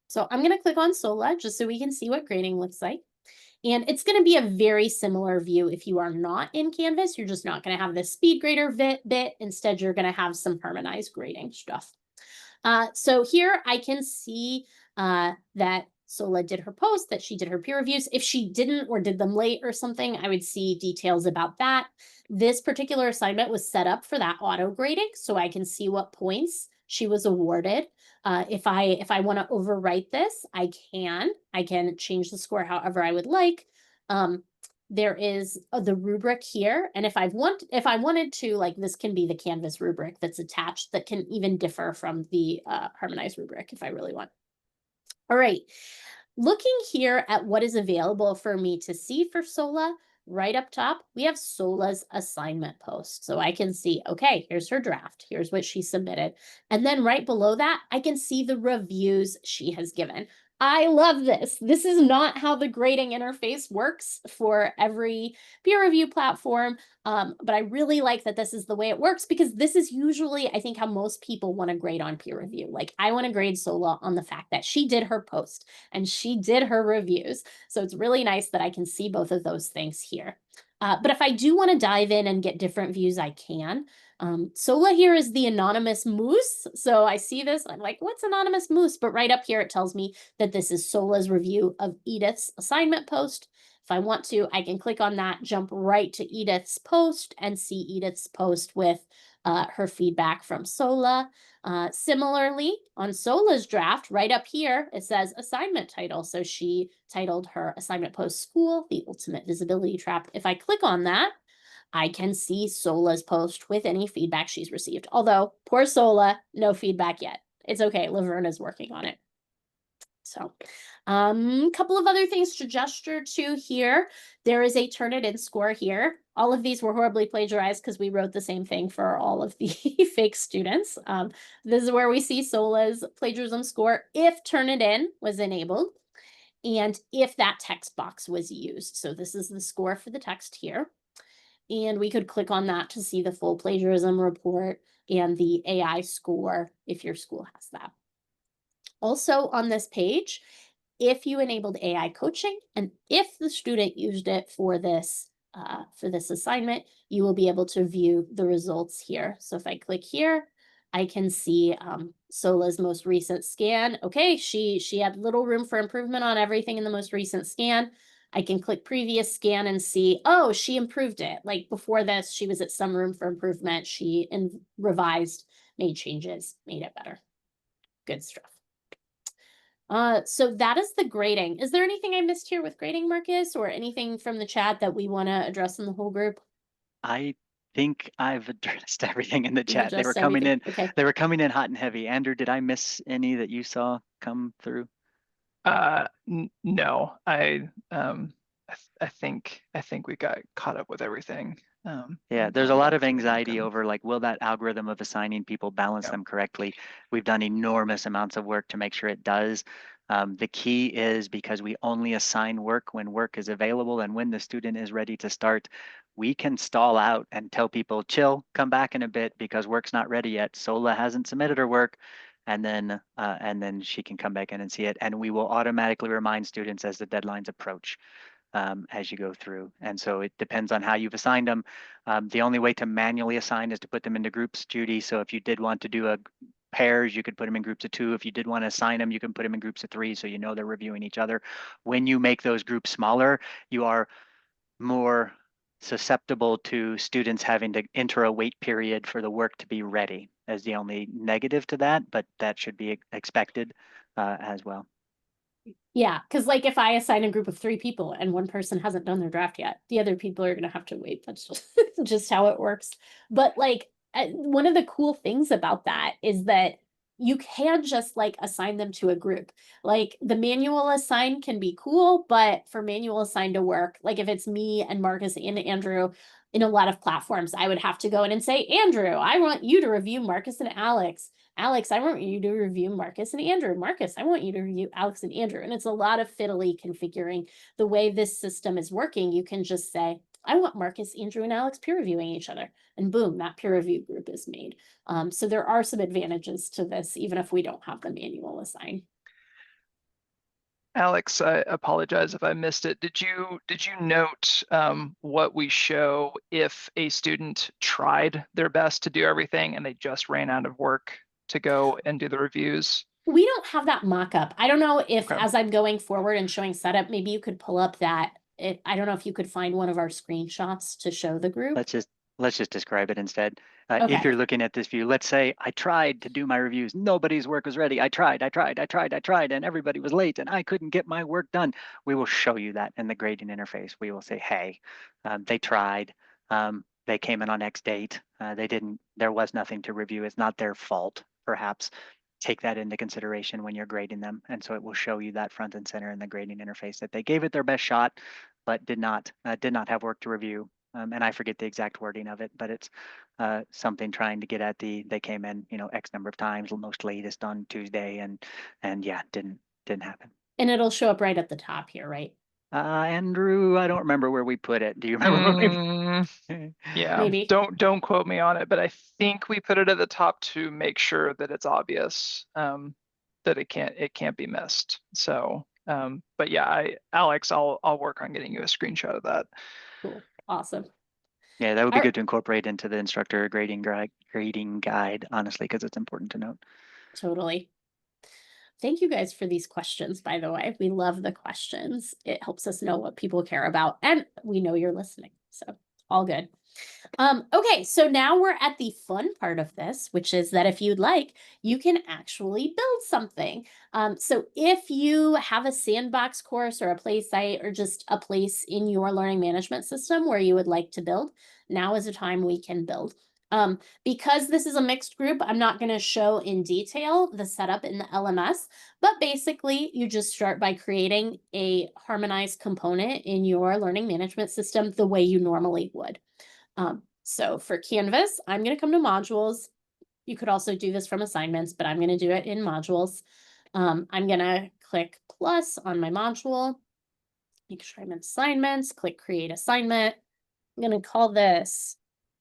So I'm going to click on Sola just so we can see what grading looks like. And it's going to be a very similar view if you are not in Canvas. You're just not going to have the speed grader bit. Instead, you're going to have some harmonized grading stuff. So here I can see that Sola did her post, that she did her peer reviews. If she didn't or did them late or something, I would see details about that. This particular assignment was set up for that auto grading, so I can see what points she was awarded. If I want to overwrite this, I can change the score however I would like. There is the rubric here, and if I wanted to, like, this can be the Canvas rubric that's attached that can even differ from the harmonized rubric if I really want. All right, looking here at what is available for me to see for Sola, right up top, we have Sola's assignment post. So I can see, okay, here's her draft. Here's what she submitted. And then right below that, I can see the reviews she has given. I love this. This is not how the grading interface works for every peer review platform, but I really like that this is the way it works because this is usually, I think, how most people want to grade on peer review. Like, I want to grade Sola on the fact that she did her post and she did her reviews. So it's really nice that I can see both of those things here. But if I do want to dive in and get different views, I can. Sola here is the anonymous moose. So I see this, I'm like, what's anonymous moose? But right up here, it tells me that this is Sola's review of Edith's assignment post. If I want to, I can click on that, jump right to Edith's post and see Edith's post with her feedback from Sola. Similarly, on Sola's draft, right up here, it says assignment title. So she titled her assignment post School, the Ultimate Visibility Trap. If I click on that, I can see Sola's post with any feedback she's received. Although, poor Sola, no feedback yet. It's okay, Laverne is working on it. So, couple of other things to gesture to here. There is a Turnitin score here. All of these were horribly plagiarized because we wrote the same thing for all of the fake students. This is where we see SOLA's plagiarism score if Turnitin was enabled and if that text box was used. So this is the score for the text here. And we could click on that to see the full plagiarism report and the AI score if your school has that. Also on this page, if you enabled AI coaching and if the student used it for this assignment, you will be able to view the results here. So if I click here, I can see SOLA's most recent scan. Okay, she had little room for improvement on everything in the most recent scan. I can click previous scan and see, oh, she improved it. Like before this, she was at some room for improvement. She revised, made changes, made it better. Good stuff. So that is the grading. Is there anything I missed here with grading, Marcus, or anything from the chat that we want to address in the whole group? I think I've addressed everything in the You've chat. They were addressed coming in. everything. Okay. They were coming in hot and heavy. Andrew, did I miss any that you saw come through? No, I think we got caught up with everything. Yeah, there's a lot of anxiety over like, will that algorithm of assigning people balance Yep. them correctly? We've done enormous amounts of work to make sure it does. The key is because we only assign work when work is available and when the student is ready to start, we can stall out and tell people, chill, come back in a bit because work's not ready yet. SOLA hasn't submitted her work. And then she can come back in and see it. And we will automatically remind students as the deadlines approach. As you go through. And so it depends on how you've assigned them. The only way to manually assign is to put them into groups, Judy. So if you did want to do pairs, you could put them in groups of 2. If you did want to assign them, you can put them in groups of 3 so you know they're reviewing each other. When you make those groups smaller, you are more susceptible to students having to enter a wait period for the work to be ready as the only negative to that, but that should be expected as well. Yeah, because like if I assign a group of 3 people and one person hasn't done their draft yet, the other people are going to have to wait. That's just how it works. But like one of the cool things about that is that you can just like assign them to a group. Like the manual assign can be cool, but for manual assign to work, like if it's me and Marcus and Andrew in a lot of platforms, I would have to go in and say, Andrew, I want you to review Marcus and Alex. Alex, I want you to review Marcus and Andrew. Marcus, I want you to review Alex and Andrew. And it's a lot of fiddly configuring. The way this system is working, you can just say, I want Marcus, Andrew, and Alex peer reviewing each other. And boom, that peer review group is made. So there are some advantages to this, even if we don't have the manual assign. Alex, I apologize if I missed it. Did you note what we show if a student tried their best to do everything and they just ran out of work to go and do the reviews? We don't have that mock-up. I don't know if Okay. as I'm going forward and showing setup, maybe you could pull up that. I don't know if you could find one of our screenshots to show the group. Let's just describe it instead. Okay. If you're looking at this view, let's say I tried to do my reviews. Nobody's work was ready. I tried, and everybody was late and I couldn't get my work done. We will show you that in the grading interface. We will say, hey, they tried. They came in on X date. There was nothing to review. It's not their fault, perhaps. Take that into consideration when you're grading them. And so it will show you that front and center in the grading interface that they gave it their best shot, but did not have work to review. And I forget the exact wording of it, but it's something trying to get at they came in, X number of times, most latest on Tuesday, and yeah, didn't happen. And it'll show up right at the top here, right? Andrew, I don't remember where we put it. Do you remember? Yeah, Maybe. Don't quote me on it, but I think we put it at the top to make sure that it's obvious that it can't be missed. So, but yeah, Alex, I'll work on getting you a screenshot of that. Cool. Awesome. Yeah, that would be good to incorporate into the instructor grading guide, honestly, because it's important to note. Totally. Thank you guys for these questions, by the way. We love the questions. It helps us know what people care about, and we know you're listening. So all good. Okay, so now we're at the fun part of this, which is that if you'd like, you can actually build something. So if you have a sandbox course or a play site or just a place in your learning management system where you would like to build, now is the time we can build. Because this is a mixed group, I'm not going to show in detail the setup in the LMS, but basically you just start by creating a harmonized component in your learning management system the way you normally would. So for Canvas, I'm going to come to modules. You could also do this from assignments, but I'm going to do it in modules. I'm going to click plus on my module, make sure I'm in assignments, click create assignment. I'm going to call this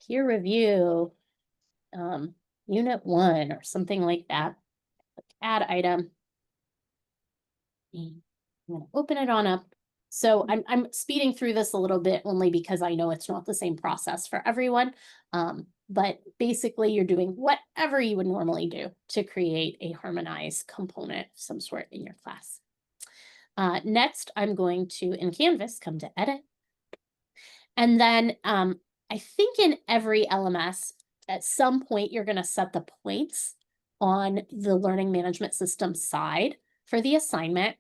peer review unit 1 or something like that. Click add item. And I'm going to open it on up. So I'm speeding through this a little bit only because I know it's not the same process for everyone. But basically you're doing whatever you would normally do to create a harmonized component of some sort in your class. Next, I'm going to, in Canvas, come to edit. And then I think in every LMS, at some point, you're going to set the points on the learning management system side for the assignment.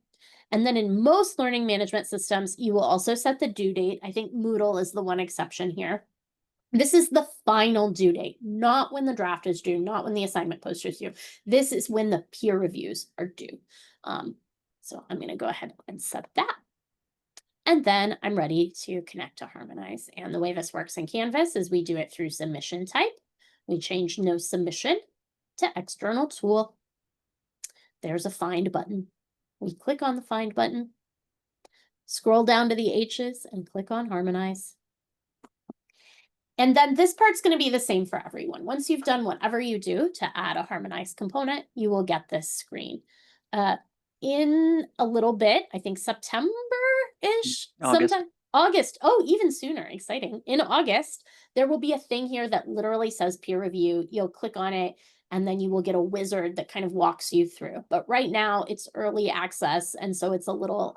And then in most learning management systems, you will also set the due date. I think Moodle is the one exception here. This is the final due date, not when the draft is due, not when the assignment poster is due. This is when the peer reviews are due. So I'm going to go ahead and set that. And then I'm ready to connect to Harmonize. And the way this works in Canvas is we do it through submission type. We change no submission to external tool. There's a find button. We click on the find button, scroll down to the H's and click on Harmonize. And then this part's going to be the same for everyone. Once you've done whatever you do to add a harmonized component, you will get this screen. In a little bit, I think September-ish, sometime. August. Oh, even sooner. Exciting. In August, there will be a thing here that literally says peer review. You'll click on it and then you will get a wizard that kind of walks you through. But right now it's early access. And so it's a little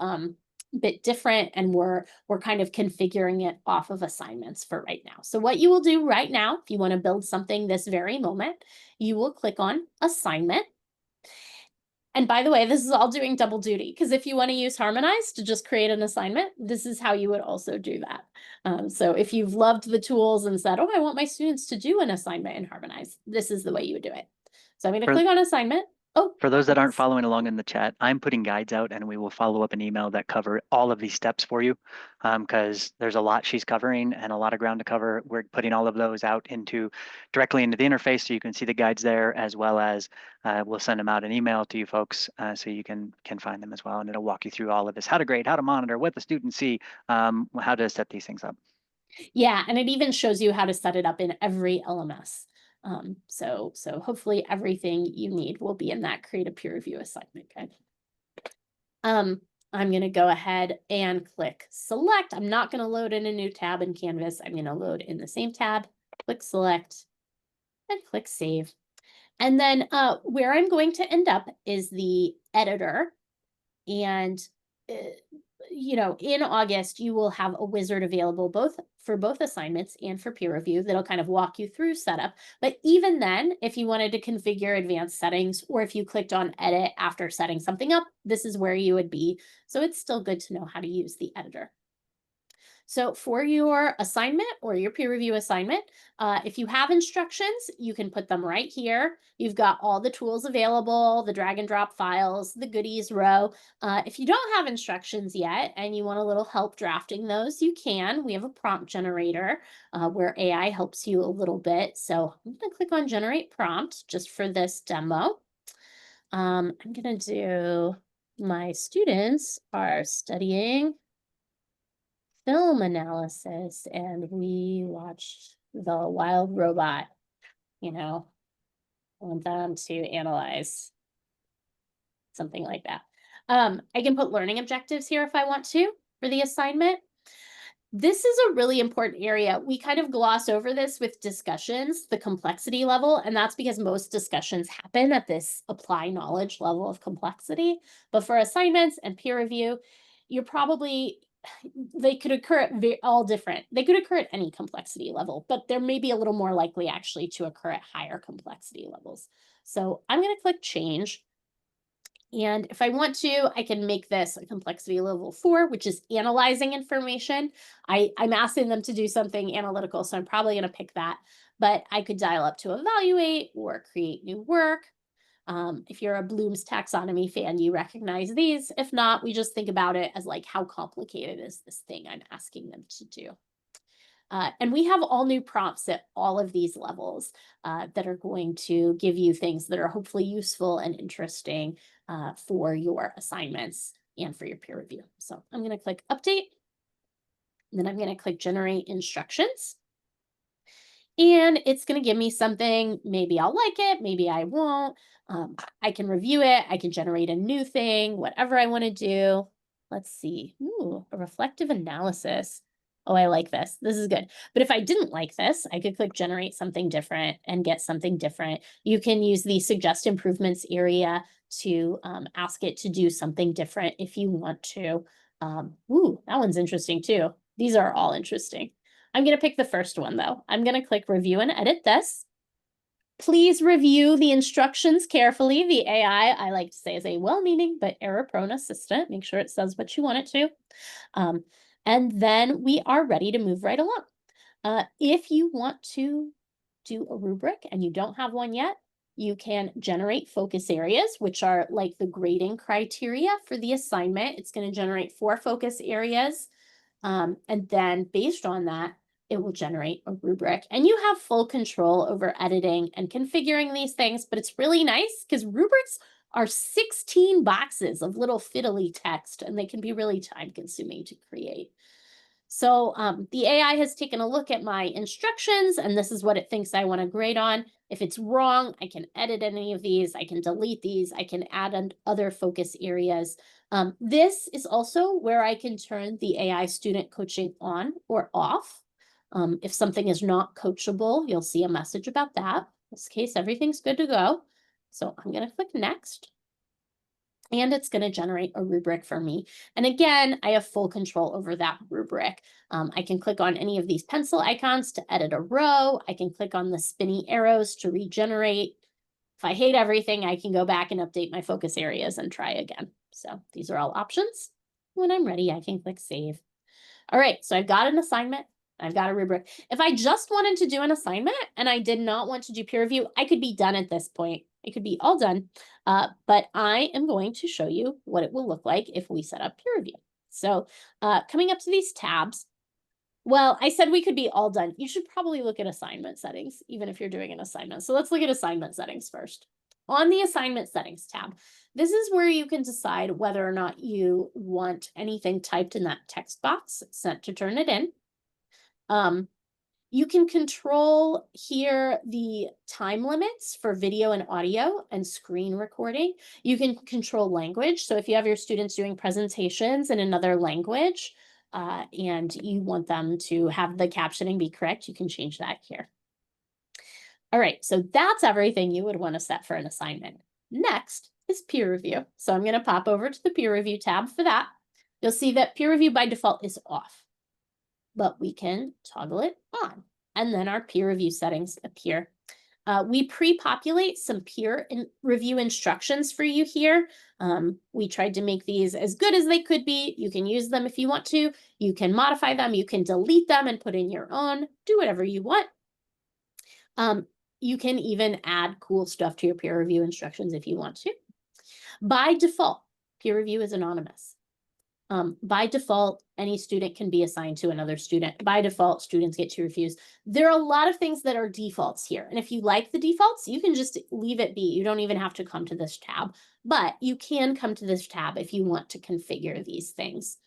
bit different, and we're kind of configuring it off of assignments for right now. So what you will do right now, if you want to build something this very moment, you will click on assignment. And by the way, this is all doing double duty, because if you want to use Harmonize to just create an assignment, this is how you would also do that. So if you've loved the tools and said, oh, I want my students to do an assignment in Harmonize, this is the way you would do it. So I'm going to click on assignment. Oh, for those that aren't following along in the chat, I'm putting guides out and we will follow up an email that cover all of these steps for you, because there's a lot she's covering and a lot of ground to cover. We're putting all of those out directly into the interface so you can see the guides there, as well as we'll send them out an email to you folks so you can find them as well. And it'll walk you through all of this, how to grade, how to monitor, what the students see, how to set these things up. Yeah, and it even shows you how to set it up in every LMS. So hopefully everything you need will be in that create a peer review assignment guide. I'm going to go ahead and click select. I'm not going to load in a new tab in Canvas. I'm going to load in the same tab, click select, and click save. And then where I'm going to end up is the editor. And you know, in August, you will have a wizard available both assignments and for peer review that'll kind of walk you through setup. But even then, if you wanted to configure advanced settings, or if you clicked on edit after setting something up, this is where you would be. So it's still good to know how to use the editor. So for your assignment or your peer review assignment, if you have instructions, you can put them right here. You've got all the tools available, the drag and drop files, the goodies row. If you don't have instructions yet and you want a little help drafting those, you can. We have a prompt generator where AI helps you a little bit. So I'm going to click on generate prompt just for this demo. I'm going to do, my students are studying film analysis and we watched The Wild Robot. You know, I want them to analyze something like that. I can put learning objectives here if I want to for the assignment. This is a really important area. We kind of gloss over this with discussions, the complexity level, and that's because most discussions happen at this apply knowledge level of complexity. But for assignments and peer review, you're probably, they could occur at all different. They could occur at any complexity level, but they're maybe a little more likely actually to occur at higher complexity levels. So I'm going to click change. And if I want to, I can make this a complexity level 4, which is analyzing information. I'm asking them to do something analytical, so I'm probably going to pick that. but I could dial up to evaluate or create new work. If you're a Bloom's taxonomy fan, you recognize these. If not, we just think about it as like, how complicated is this thing I'm asking them to do? And we have all new prompts at all of these levels that are going to give you things that are hopefully useful and interesting for your assignments and for your peer review. So I'm going to click update. Then I'm going to click generate instructions. And it's going to give me something. Maybe I'll like it, maybe I won't. I can review it. I can generate a new thing, whatever I want to do. Let's see. Ooh, a reflective analysis. Oh, I like this. This is good. But if I didn't like this, I could click generate something different and get something different. You can use the suggest improvements area to ask it to do something different if you want to. Ooh, that one's interesting too. These are all interesting. I'm going to pick the first one though. I'm going to click review and edit this. Please review the instructions carefully. The AI, I like to say, is a well-meaning but error-prone assistant. Make sure it says what you want it to. And then we are ready to move right along. If you want to do a rubric and you don't have one yet, you can generate focus areas, which are like the grading criteria for the assignment. It's going to generate 4 focus areas. And then based on that, it will generate a rubric. And you have full control over editing and configuring these things, but it's really nice because rubrics are 16 boxes of little fiddly text, and they can be really time consuming to create. So the AI has taken a look at my instructions, and this is what it thinks I want to grade on. If it's wrong, I can edit any of these. I can delete these. I can add other focus areas. This is also where I can turn the AI student coaching on or off. If something is not coachable, you'll see a message about that. In this case, everything's good to go. So I'm going to click next. And it's going to generate a rubric for me. And again, I have full control over that rubric. I can click on any of these pencil icons to edit a row. I can click on the spinny arrows to regenerate. If I hate everything, I can go back and update my focus areas and try again. So these are all options. When I'm ready, I can click save. All right, so I've got an assignment. I've got a rubric. If I just wanted to do an assignment and I did not want to do peer review, I could be done at this point. It could be all done, but I am going to show you what it will look like if we set up peer review. So coming up to these tabs, well, I said we could be all done. You should probably look at assignment settings, even if you're doing an assignment. So let's look at assignment settings first. On the assignment settings tab, this is where you can decide whether or not you want anything typed in that text box sent to turn it in. You can control here the time limits for video and audio and screen recording. You can control language. So if you have your students doing presentations in another language and you want them to have the captioning be correct, you can change that here. All right, so that's everything you would want to set for an assignment. Next is peer review. So I'm going to pop over to the peer review tab for that. You'll see that peer review by default is off, but we can toggle it on, and then our peer review settings appear. We pre-populate some peer review instructions for you here. We tried to make these as good as they could be. You can use them if you want to. You can modify them. You can delete them and put in your own. Do whatever you want. You can even add cool stuff to your peer review instructions if you want to. By default, peer review is anonymous. By default, any student can be assigned to another student. By default, students get to refuse. There are a lot of things that are defaults here. And if you like the defaults, you can just leave it be. You don't even have to come to this tab, but you can come to this tab if you want to configure these things.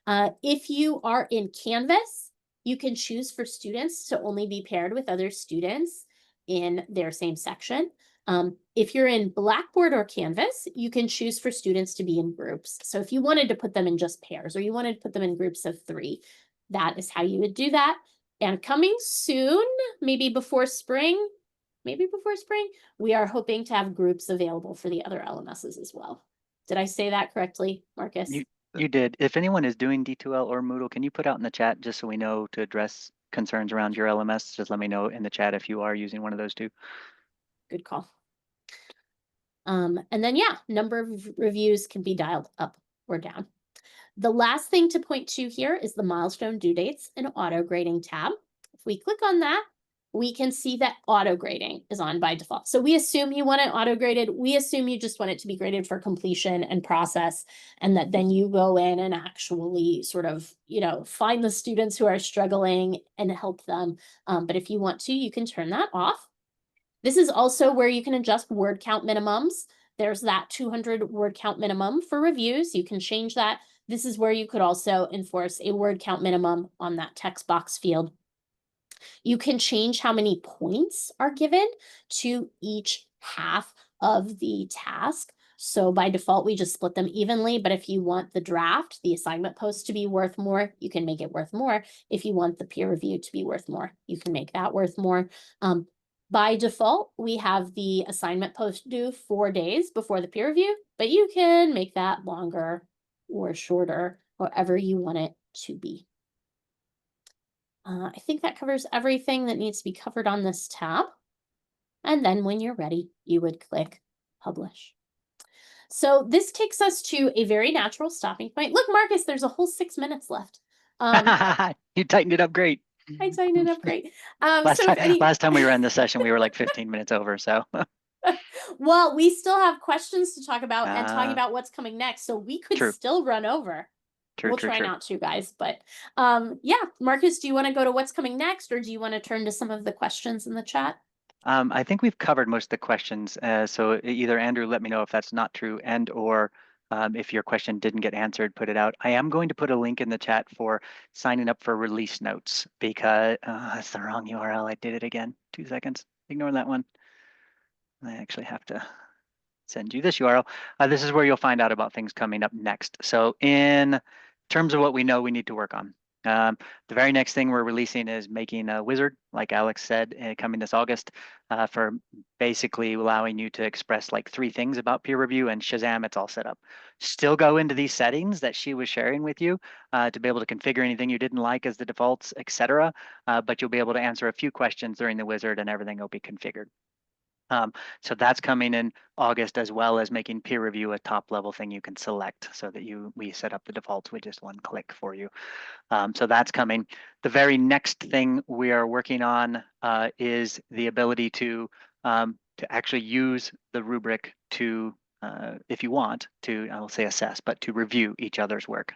If you are in Canvas, you can choose for students to only be paired with other students in their same section. If you're in Blackboard or Canvas, you can choose for students to be in groups. So if you wanted to put them in just pairs or you wanted to put them in groups of 3, that is how you would do that. And coming soon, maybe before spring, we are hoping to have groups available for the other LMSs as well. Did I say that correctly, Marcus? You did. If anyone is doing D2L or Moodle, can you put out in the chat just so we know to address concerns around your LMS? Just let me know in the chat if you are using one of those 2. Good call. And then, yeah, number of reviews can be dialed up or down. The last thing to point to here is the milestone due dates and auto grading tab. If we click on that, we can see that auto grading is on by default. So we assume you want it auto graded. We assume you just want it to be graded for completion and process, and that then you go in and actually sort of, find the students who are struggling and help them. But if you want to, you can turn that off. This is also where you can adjust word count minimums. There's that 200 word count minimum for reviews. You can change that. This is where you could also enforce a word count minimum on that text box field. You can change how many points are given to each half of the task. So by default, we just split them evenly. But if you want the draft, the assignment post to be worth more, you can make it worth more. If you want the peer review to be worth more, you can make that worth more. By default, we have the assignment post due 4 days before the peer review, but you can make that longer or shorter, however you want it to be. I think that covers everything that needs to be covered on this tab. And then when you're ready, you would click publish. So this takes us to a very natural stopping point. Look, Marcus, there's a whole 6 minutes left. You tightened it up great. I tightened it up great. Last So if any, time we ran this session, we were like 15 minutes over. So well, we still have questions to talk about and talking Ah. about what's coming next. So we could True. still run over. We'll try true. not to, guys. But yeah, Marcus, do you want to go to what's coming next, or do you want to turn to some of the questions in the chat? I think we've covered most of the questions. So either Andrew, let me know if that's not true, and or if your question didn't get answered, put it out. I am going to put a link in the chat for signing up for release notes because that's the wrong URL. I did it again. 2 seconds. Ignore that one. I actually have to send you this URL. This is where you'll find out about things coming up next. So in terms of what we know we need to work on, the very next thing we're releasing is making a wizard, like Alex said, coming this August, for basically allowing you to express like 3 things about peer review, and Shazam, it's all set up. Still go into these settings that she was sharing with you to be able to configure anything you didn't like as the defaults, etc. But you'll be able to answer a few questions during the wizard and everything will be configured. So that's coming in August, as well as making peer review a top level thing you can select so that we set up the defaults with just 1 click for you. So that's coming. The very next thing we are working on is the ability to actually use the rubric to, if you want to, I will say assess, but to review each other's work.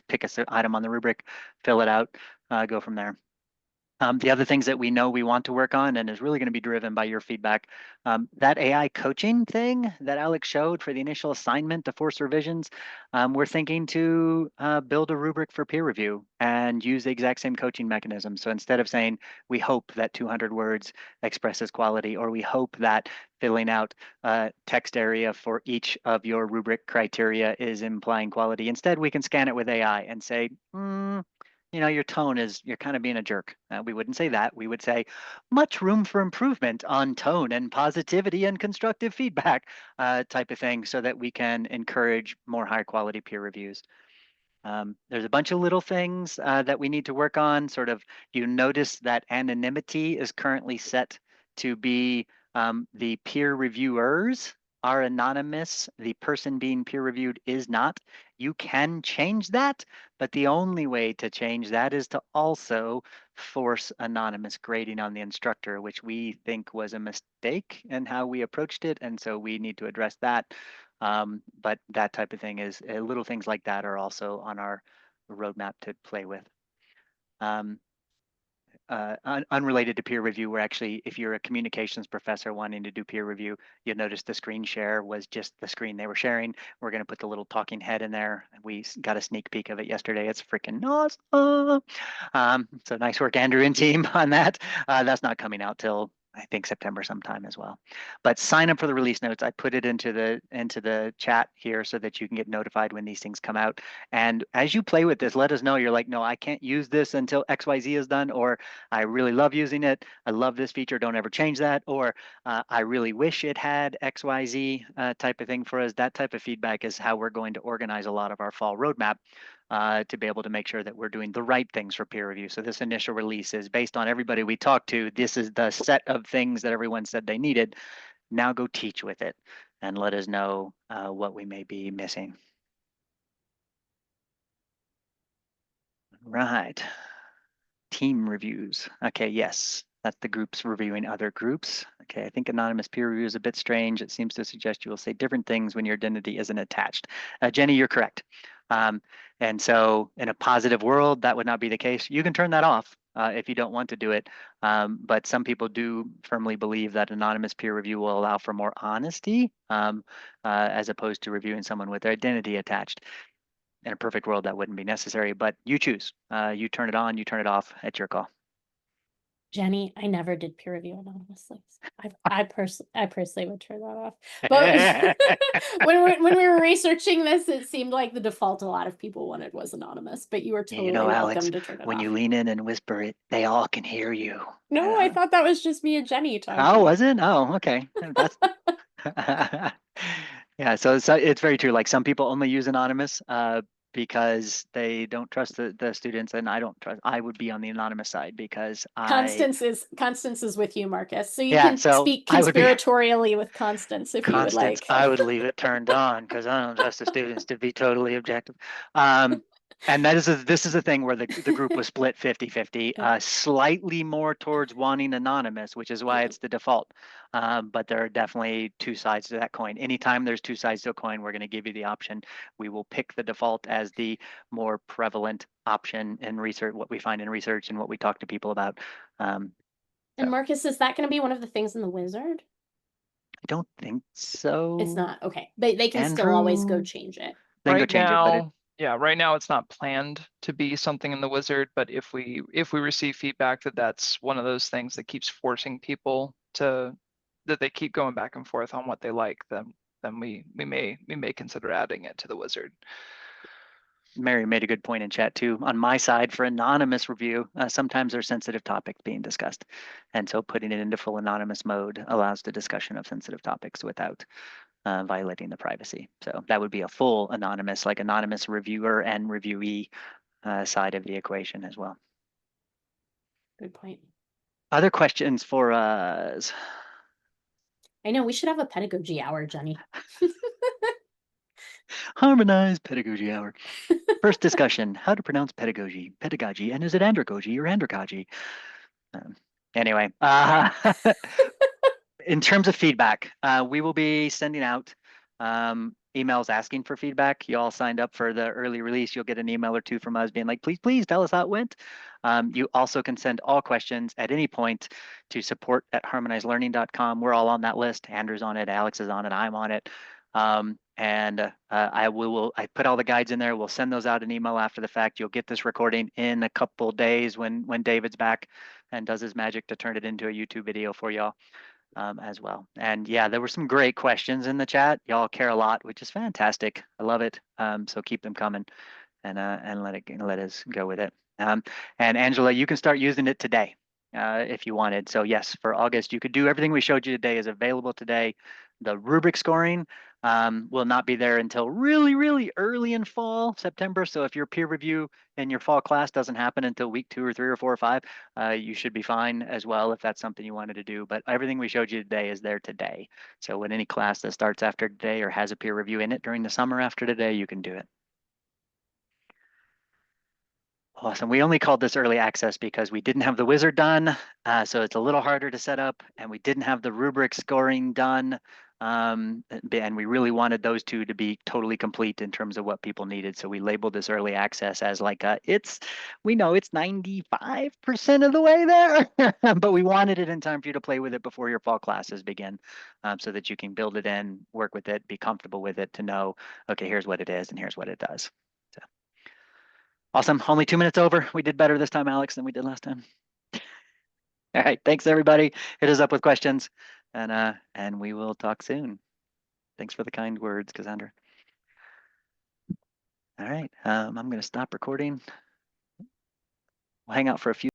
Pick an item on the rubric, fill it out, go from there. The other things that we know we want to work on, and is really going to be driven by your feedback, that AI coaching thing that Alex showed for the initial assignment, the forced revisions, we're thinking to build a rubric for peer review and use the exact same coaching mechanism. So instead of saying, we hope that 200 words expresses quality, or we hope that filling out a text area for each of your rubric criteria is implying quality, instead we can scan it with AI and say, your tone is, you're kind of being a jerk. We wouldn't say that. We would say much room for improvement on tone and positivity and constructive feedback type of thing, so that we can encourage more high quality peer reviews. There's a bunch of little things that we need to work on. Sort of, you notice that anonymity is currently set to be the peer reviewers are anonymous. The person being peer reviewed is not. You can change that, but the only way to change that is to also force anonymous grading on the instructor, which we think was a mistake in how we approached it. And so we need to address that. But that type of thing is, little things like that are also on our roadmap to play with. Unrelated to peer review, we're actually, if you're a communications professor wanting to do peer review, you'll notice the screen share was just the screen they were sharing. We're going to put the little talking head in there. We got a sneak peek of it yesterday. It's freaking awesome. So nice work, Andrew and team, on that. That's not coming out till, I think, September sometime as well. But sign up for the release notes. I put it into the chat here so that you can get notified when these things come out. And as you play with this, let us know. You're like, no, I can't use this until XYZ is done, or I really love using it. I love this feature. Don't ever change that. Or I really wish it had XYZ type of thing for us. That type of feedback is how we're going to organize a lot of our fall roadmap. To be able to make sure that we're doing the right things for peer review. So this initial release is based on everybody we talked to. This is the set of things that everyone said they needed. Now go teach with it and let us know what we may be missing. Right. Team reviews. Okay, yes. That's the groups reviewing other groups. Okay, I think anonymous peer review is a bit strange. It seems to suggest you will say different things when your identity isn't attached. Jenny, you're correct. And so in a positive world, that would not be the case. You can turn that off if you don't want to do it. But some people do firmly believe that anonymous peer review will allow for more honesty as opposed to reviewing someone with their identity attached. In a perfect world, that wouldn't be necessary, but you choose. You turn it on, you turn it off at your call. Jenny, I never did peer review anonymously. I personally would turn that off. But when we were researching this, it seemed like the default a lot of people wanted was anonymous. But you were Yeah, totally Alex, welcome to turn it when off. you lean in and whisper it, they all can hear you. No, I thought that was just me and Jenny talking. Oh, was it? Oh, okay. That's yeah. So it's very true. Like some people only use anonymous because they don't trust the students, and I don't trust. I would be on the anonymous side because Constance is with you, Marcus. So you Yeah, can so speak I would be- conspiratorially with Constance if you would Constance, like. I would leave it turned on because I don't trust the students to be totally objective. And this is a thing where the group was split 50-50, Yeah. slightly more towards wanting anonymous, which is why Yeah. it's the default. But there are definitely two sides to that coin. Anytime there's two sides to a coin, we're going to give you the option. We will pick the default as the more prevalent option in research, what we find in research and what we talk to people about. And Marcus, is that going to be one of the things in the wizard? I don't think so. It's not. Okay. They can still always go Andrew? change it. Then go Right change it, but now, yeah, right now it's not planned to be something in the wizard, but if we receive feedback that that's one of those things that keeps forcing people that they keep going back and forth on what they like, then we may consider adding it to the wizard. Mary made a good point in chat too. On my side, for anonymous review, sometimes there's sensitive topics being discussed. And so putting it into full anonymous mode allows the discussion of sensitive topics without violating the privacy. So that would be a full anonymous, like anonymous reviewer and reviewee side of the equation as well. Good point. Other questions for us? I know we should have a pedagogy hour, Jenny. Harmonized pedagogy hour. First discussion, how to pronounce pedagogy, and is it andragogy or andragogy? Anyway, in terms of feedback, we will be sending out emails asking for feedback. You all signed up for the early release. You'll get an email or two from us being like, please tell us how it went. You also can send all questions at any point to support@harmonizelearning.com. We're all on that list. Andrew's on it, Alex is on it, I'm on it. I put all the guides in there. We'll send those out an email after the fact. You'll get this recording in a couple days when David's back and does his magic to turn it into a YouTube video for y'all as well. And yeah, there were some great questions in the chat. Y'all care a lot, which is fantastic. I love it. So keep them coming and let us go with it. And Angela, you can start using it today if you wanted. So yes, for August, you could do everything we showed you today is available today. The rubric scoring will not be there until really early in fall, September. So if your peer review in your fall class doesn't happen until week 2 or 3 or 4 or 5, you should be fine as well if that's something you wanted to do. But everything we showed you today is there today. So when any class that starts after today or has a peer review in it during the summer after today, you can do it. Awesome. We only called this early access because we didn't have the wizard done. So it's a little harder to set up, and we didn't have the rubric scoring done. And we really wanted those two to be totally complete in terms of what people needed. So we labeled this early access as like we know it's 95% of the way there, but we wanted it in time for you to play with it before your fall classes begin, so that you can build it in, work with it, be comfortable with it, to know, okay, here's what it is and here's what it does. Awesome. Only 2 minutes over. We did better this time, Alex, than we did last time. All right. Thanks, everybody. Hit us up with questions, and we will talk soon. Thanks for the kind words, Cassandra. All right. I'm going to stop recording. We'll hang out for a few